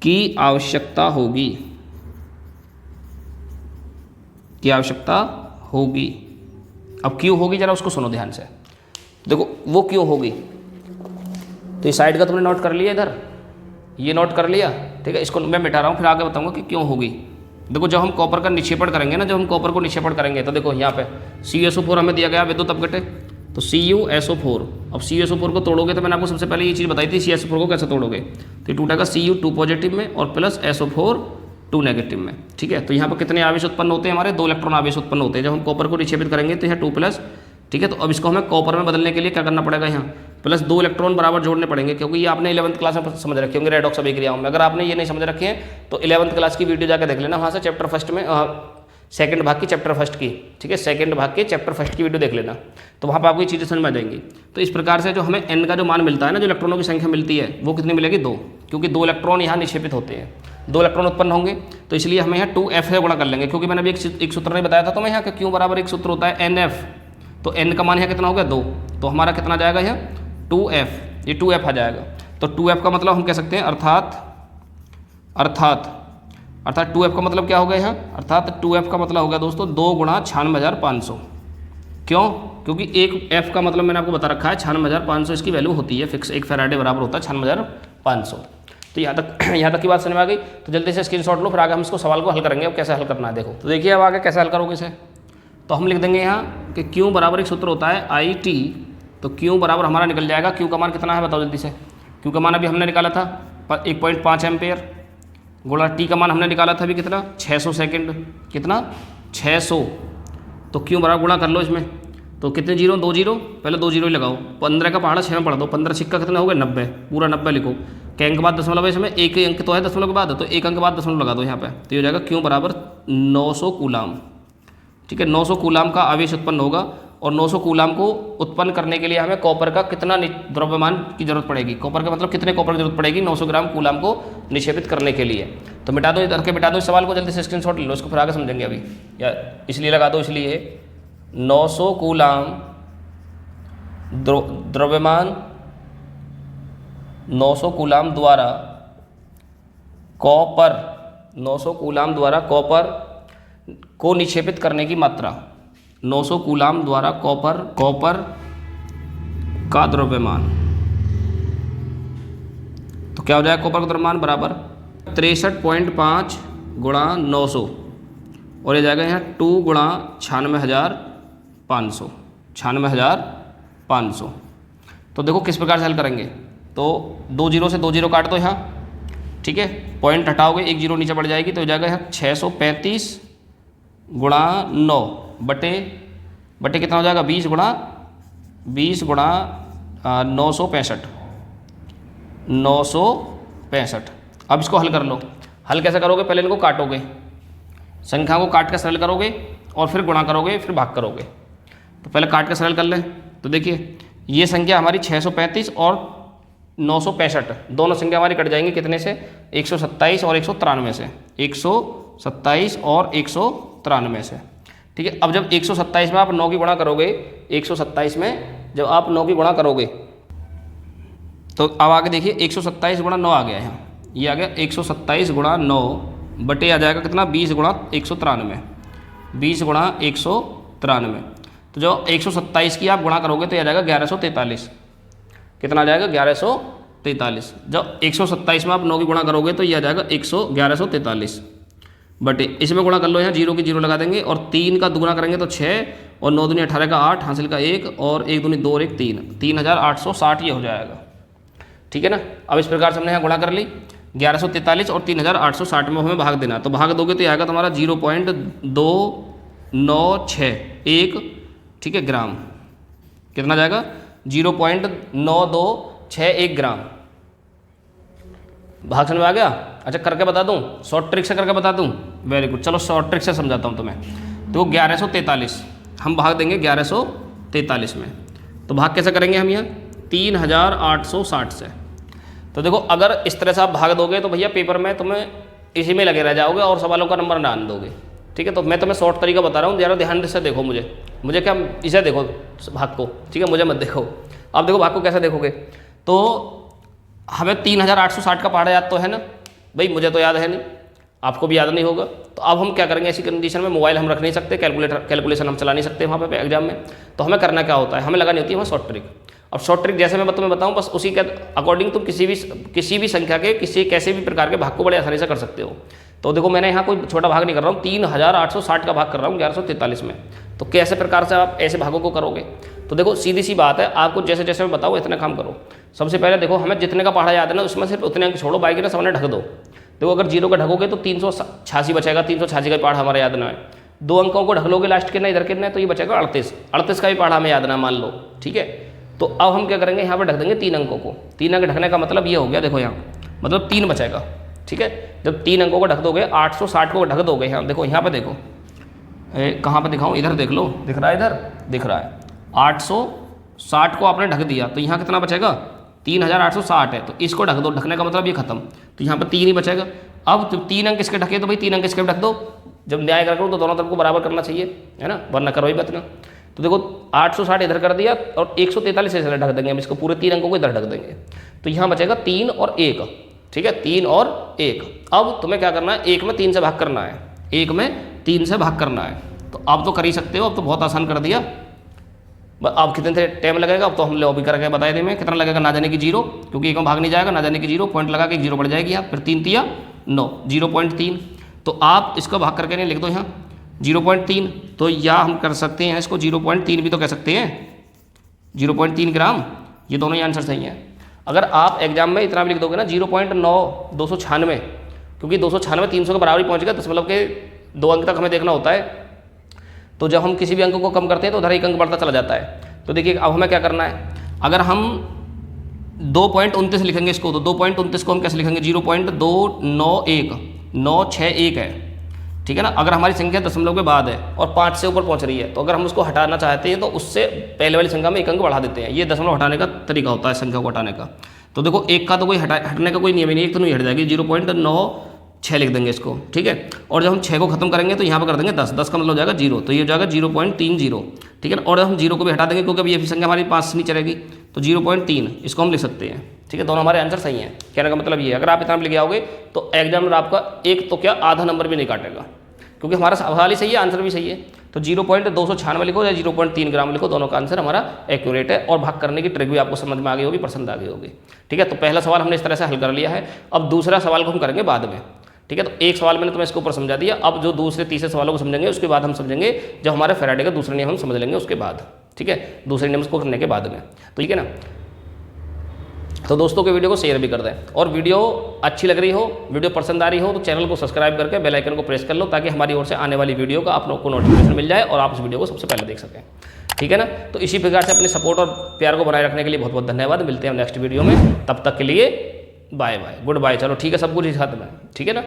की आवश्यकता होगी। अब क्यों होगी जरा उसको सुनो ध्यान से। देखो वो क्यों होगी, तो इस साइड का तुमने नोट कर लिया, इधर ये नोट कर लिया, ठीक है। इसको मैं मिटा रहा हूँ, फिर आगे बताऊंगा कि क्यों होगी। देखो जब हम कॉपर का निक्षेपण करेंगे ना, जब हम कॉपर को निक्षेपण करेंगे तो देखो यहाँ पे CuSO4 हमें दिया गया विद्युत अपघट्य, तो CuSO4। अब CuSO4 को तोड़ोगे तो मैंने आपको सबसे पहले ये चीज़ बताई थी, CuSO4 को कैसे तोड़ोगे, तो टूटेगा Cu2 पॉजिटिव में और प्लस SO4 2 नेगेटिव में, ठीक है। तो यहाँ पर कितने आवेश उत्पन्न होते हैं, हमारे 2 इलेक्ट्रॉन आवेश उत्पन्न होते हैं जब हम कॉपर को निक्षेपित करेंगे, तो यहाँ 2 प्लस, ठीक है। तो अब इसको हमें कॉपर में बदलने के लिए क्या करना पड़ेगा, यहाँ प्लस 2 इलेक्ट्रॉन बराबर जोड़ने पड़ेंगे, क्योंकि ये आपने 11th क्लास में समझ रखे होंगे रेडॉक्स अभिक्रियाओं में। अगर आपने ये नहीं समझ रखे हैं तो 11th क्लास की वीडियो जाकर देख लेना, वहाँ से चैप्टर फर्स्ट में सेकंड भाग की चैप्टर फर्स्ट की, ठीक है, सेकंड भाग के चैप्टर फर्स्ट की वीडियो देख लेना, तो वहाँ पर आपको ये चीज़ें समझ में आ जाएंगी। तो इस प्रकार से जो हमें n का जो मान मिलता है ना, जो इलेक्ट्रॉनों की संख्या मिलती है वो कितनी मिलेगी, 2, क्योंकि 2 इलेक्ट्रॉन यहाँ निक्षेपित होते हैं, 2 इलेक्ट्रॉन उत्पन्न होंगे, तो इसलिए हमें यहाँ 2f से गुणा कर लेंगे, क्योंकि मैंने अभी एक सूत्र नहीं बताया था तो मैं यहाँ क्यों बराबर एक सूत्र होता है NF, तो n का मान यहाँ कितना हो गया 2, तो हमारा कितना जाएगा यहाँ 2f, ये 2f आ जाएगा। तो 2f का मतलब हम कह सकते हैं अर्थात 2f का मतलब क्या हो गया यहाँ, अर्थात 2f का मतलब हो गया दोस्तों 2 गुणा 96,500। क्यों, क्योंकि एक f का मतलब मैंने आपको बता रखा है 96,500 इसकी वैल्यू होती है फिक्स, 1 फैराडे बराबर होता है 96,500। तो यहाँ तक की बात समझ में आ गई। तो जल्दी से स्क्रीनशॉट लो, फिर आगे हम इसको सवाल को हल करेंगे। अब कैसे हल करना है देखो, तो देखिए अब आगे कैसे हल करोगे इसे, तो हम लिख देंगे यहाँ कि Q बराबर एक सूत्र होता है IT, तो Q बराबर हमारा निकल जाएगा, Q का मान कितना है बताओ जल्दी से, Q का मान अभी हमने निकाला था 1.5 एम्पेयर, गुणा T का मान हमने निकाला था अभी कितना 600 सेकेंड, कितना 600, तो Q बराबर गुणा कर लो इसमें, तो कितने जीरो, 2 जीरो, पहले 2 जीरो ही लगाओ, 15 का पहाड़ा 6 में पढ़ दो, 15 सिक्का कितना हो गया 90, पूरा 90 लिखो, के अंक के बाद दशमलव है इसमें, एक अंक तो है दशमलव के बाद, तो एक अंक के बाद दशमलव लगा दो यहाँ पे, तो ये हो जाएगा Q बराबर 900 कूलाम, ठीक है। 900 कूलाम का आवेश उत्पन्न होगा, और 900 कूलाम को उत्पन्न करने के लिए हमें कॉपर का कितना द्रव्यमान की जरूरत पड़ेगी, कॉपर का मतलब कितने कॉपर की जरूरत पड़ेगी 900 ग्राम कूलाम को निक्षेपित करने के लिए। तो मिटा दो इधर के, मिटा दो इस सवाल को, जल्दी से स्क्रीनशॉट ले लो, इसको फिर आगे समझेंगे अभी, या इसलिए लगा दो, इसलिए 900 कूलाम द्रव्यमान 900 कूलाम द्वारा कॉपर 900 कूलाम द्वारा कॉपर को निक्षेपित करने की मात्रा, 900 कूलाम द्वारा कॉपर का द्रव्यमान, तो क्या हो जाएगा कॉपर का द्रव्यमान बराबर 63.5 गुणा 900, और ये जाएगा यहाँ 2 गुणा 96,500। तो देखो किस प्रकार से हल करेंगे, तो 2 जीरो से 2 जीरो काट दो यहाँ, ठीक है, पॉइंट हटाओगे 1 जीरो नीचे बढ़ जाएगी, तो हो जाएगा यहाँ 635 गुणा 9 बटे कितना हो जाएगा 20 गुणा 965। अब इसको हल कर लो। हल कैसे करोगे, पहले इनको काटोगे, संख्या को काट कर सरल करोगे और फिर गुणा करोगे, फिर भाग करोगे। तो पहले काट कर सरल कर लें, तो देखिए ये संख्या हमारी 635 और 965 दोनों संख्या हमारी कट जाएंगी कितने से, 127 और 193 से, 127 और 193 से, ठीक है। अब जब 127 में आप 9 की गुणा करोगे, 127 में जब आप 9 की गुणा करोगे, तो अब आगे देखिए 127 गुणा 9 आ गया है, ये आ गया 127 गुणा 9 बटे आ जाएगा कितना 20 गुणा 193, 20 गुणा 193। तो जो 127 की आप गुणा करोगे तो ये आ जाएगा 1143, कितना आ जाएगा 1143। जब 127 में आप 9 की गुणा करोगे तो ये आ जाएगा 1143 बटे, इसमें गुणा कर लो, यहाँ जीरो की जीरो लगा देंगे, और 3 का दुगुना करेंगे तो 6, और 9 दूनी 18 का 8, हासिल का 1, और 1 दूनी 2 और 1 3, 3860 ये हो जाएगा, ठीक है ना। अब इस प्रकार से हमने यहाँ गुणा कर ली, 1143 और 3860 में हमें भाग देना, तो भाग दोगे तो ये आएगा तुम्हारा 0.2961, ठीक है, ग्राम, कितना जाएगा 0.9261 ग्राम। भाग समझ में आ गया। अच्छा करके बता दूं, शॉर्ट ट्रिक से करके बता दूं, वेरी गुड, चलो शॉर्ट ट्रिक से समझाता हूं तुम्हें। तो 1143 हम भाग देंगे 1143 में, तो भाग कैसे करेंगे हम यहाँ 3860 से, तो तो देखो अगर इस तरह से आप भाग दोगे तो भैया पेपर में तुम्हें इसी में लगे रह जाओगे और सवालों का नंबर ना आने दोगे। ठीक है, तो मैं तुम्हें शॉर्ट तरीका बता रहा हूँ, ज़रा ध्यान से देखो मुझे क्या, इसे देखो भाग को, ठीक है, मुझे मत देखो। अब देखो भाग को कैसे देखोगे, तो हमें 3860 का पहाड़ा याद तो है ना भाई, मुझे तो याद है नहीं, आपको भी याद नहीं होगा। तो अब हम क्या करेंगे, ऐसी कंडीशन में मोबाइल हम रख नहीं सकते, कैलकुलेशन हम चला नहीं सकते वहाँ पे एग्जाम में। तो हमें करना क्या होता है, हमें लगानी होती है वहाँ शॉर्ट ट्रिक। अब शॉर्ट ट्रिक जैसे मैं तुम्हें बताऊँ, बस उसी के अकॉर्डिंग तुम किसी भी संख्या के कैसे भी प्रकार के भाग को बड़े आसानी से कर सकते हो। तो देखो मैंने यहाँ कोई छोटा भाग नहीं कर रहा हूँ, 3860 का भाग कर रहा हूँ 1143 में। तो कैसे प्रकार से आप ऐसे भागों को करोगे, तो देखो सीधी सी बात है, आपको जैसे जैसे मैं बताऊँ इतना काम करो। सबसे पहले देखो हमें जितने का पहाड़ा याद है ना, उसमें सिर्फ उतने अंक छोड़ो, बाकी ना सामने ढक दो। देखो अगर 0 का ढकोगे तो 386 बचेगा, 386 का पहाड़ा हमारा याद ना है। 2 अंकों को ढक लोगे लास्ट के ना, इधर के ना, तो ये बचेगा 38 का भी पहाड़ा हमें याद ना मान लो। ठीक है, तो अब हम क्या करेंगे, यहाँ पर ढक देंगे 3 अंकों को। 3 अंक ढकने का मतलब ये हो गया, देखो यहाँ मतलब 3 बचेगा। ठीक है, जब 3 अंकों को ढक दोगे, 860 को ढक दोगे, यहाँ देखो, यहाँ पे देखो, कहाँ पे दिखाऊँ, इधर देख लो, दिख रहा है, इधर दिख रहा है, 860 को आपने ढक दिया, तो यहाँ कितना बचेगा, 3860 है, तो इसको ढक दो। ढकने का मतलब ये खत्म, तो यहाँ पे 3 ही बचेगा। अब जब 3 अंक इसके ढके तो भाई 3 अंक इसके ढक दो। जब न्याय करो तो दोनों तरफ को बराबर करना चाहिए, है ना, वरना करो ही बतना। तो देखो 860 इधर कर दिया और 143 इधर ढक देंगे हम इसको, पूरे 3 अंकों को इधर ढक देंगे, तो यहाँ बचेगा 3 और 1। ठीक है, 3 और 1। अब तुम्हें क्या करना है, 1 में 3 से भाग करना है, 1 में 3 से भाग करना है। तो अब तो कर ही सकते हो, अब तो बहुत आसान कर दिया। अब कितने टाइम लगेगा, अब तो हम लॉबी करके बताए थे मैं कितना लगेगा, ना जाने की 0, क्योंकि 1 में भाग नहीं जाएगा, ना जाने की 0, पॉइंट लगा के 0 बढ़ जाएगी यहाँ, फिर 3 तिया 9, 0.3। तो आप इसको भाग करके नहीं लिख दो यहाँ 0.3, तो या हम कर सकते हैं इसको 0.3 भी तो कह सकते हैं, 0.3 ग्राम, ये दोनों ही आंसर सही हैं। अगर आप एग्जाम में इतना भी लिख दोगे ना 0.9 296, क्योंकि 296 300 के बराबर ही पहुँच गया, दशमलव के 2 अंक तक हमें देखना होता है। तो जब हम किसी भी अंक को कम करते हैं तो उधर एक अंक बढ़ता चला जाता है। तो देखिए अब हमें क्या करना है, अगर हम 2.29 लिखेंगे इसको, तो 2.29 को हम कैसे लिखेंगे, 0.291 961 है। ठीक है ना, अगर हमारी संख्या दशमलव के बाद है और 5 से ऊपर पहुंच रही है, तो अगर हम उसको हटाना चाहते हैं तो उससे पहले वाली संख्या में 1 अंक बढ़ा देते हैं। ये दशमलव हटाने का तरीका होता है संख्या को हटाने का। तो देखो 1 का तो कोई हटने का कोई नियम ही नहीं, 1 तो नहीं हट जाएगी, 0.96 लिख देंगे इसको। ठीक है, और जब हम 6 को खत्म करेंगे तो यहाँ पर कर देंगे 10 का मतलब हो जाएगा 0, तो ये हो जाएगा 0.30। ठीक है, और हम 0 को भी हटा देंगे क्योंकि अभी ये संख्या हमारी 5 से नीचे रहेगी, तो 0.3 इसको हम लिख सकते हैं। ठीक है, दोनों हमारे आंसर सही हैं। कहने का मतलब ये, अगर आप इतना लिख आओगे तो एग्जामिनर आपका एक तो क्या आधा नंबर भी नहीं काटेगा, क्योंकि हमारा सवाल ही सही है, आंसर भी सही है। तो 0.296 लिखो या 0.3 ग्राम लिखो, दोनों का आंसर हमारा एक्यूरेट है। और भाग करने की ट्रिक भी आपको समझ में आ गई होगी, पसंद आ गई होगी। ठीक है, तो पहला सवाल हमने इस तरह से हल कर लिया है। अब दूसरा सवाल को हम करेंगे बाद में। ठीक है, तो एक सवाल मैंने तुम्हें इसके ऊपर समझा दिया। अब जो दूसरे तीसरे सवालों को समझेंगे उसके बाद हम समझेंगे जब हमारे फैराडे का दूसरा नियम हम समझ लेंगे उसके बाद। ठीक है, दूसरे नियम को करने के बाद में, तो ठीक है ना। तो दोस्तों के वीडियो को शेयर भी कर दें, और वीडियो अच्छी लग रही हो, वीडियो पसंद आ रही हो तो चैनल को सब्सक्राइब करके बेल आइकन को प्रेस कर लो, ताकि हमारी ओर से आने वाली वीडियो का आप लोग को नोटिफिकेशन मिल जाए और आप उस वीडियो को सबसे पहले देख सकें। ठीक है ना, तो इसी प्रकार से अपने सपोर्ट और प्यार को बनाए रखने के लिए बहुत बहुत धन्यवाद। मिलते हैं हम नेक्स्ट वीडियो में, तब तक के लिए बाय बाय, गुड बाय। चलो ठीक है, सब कुछ इस हाथ में, ठीक है ना।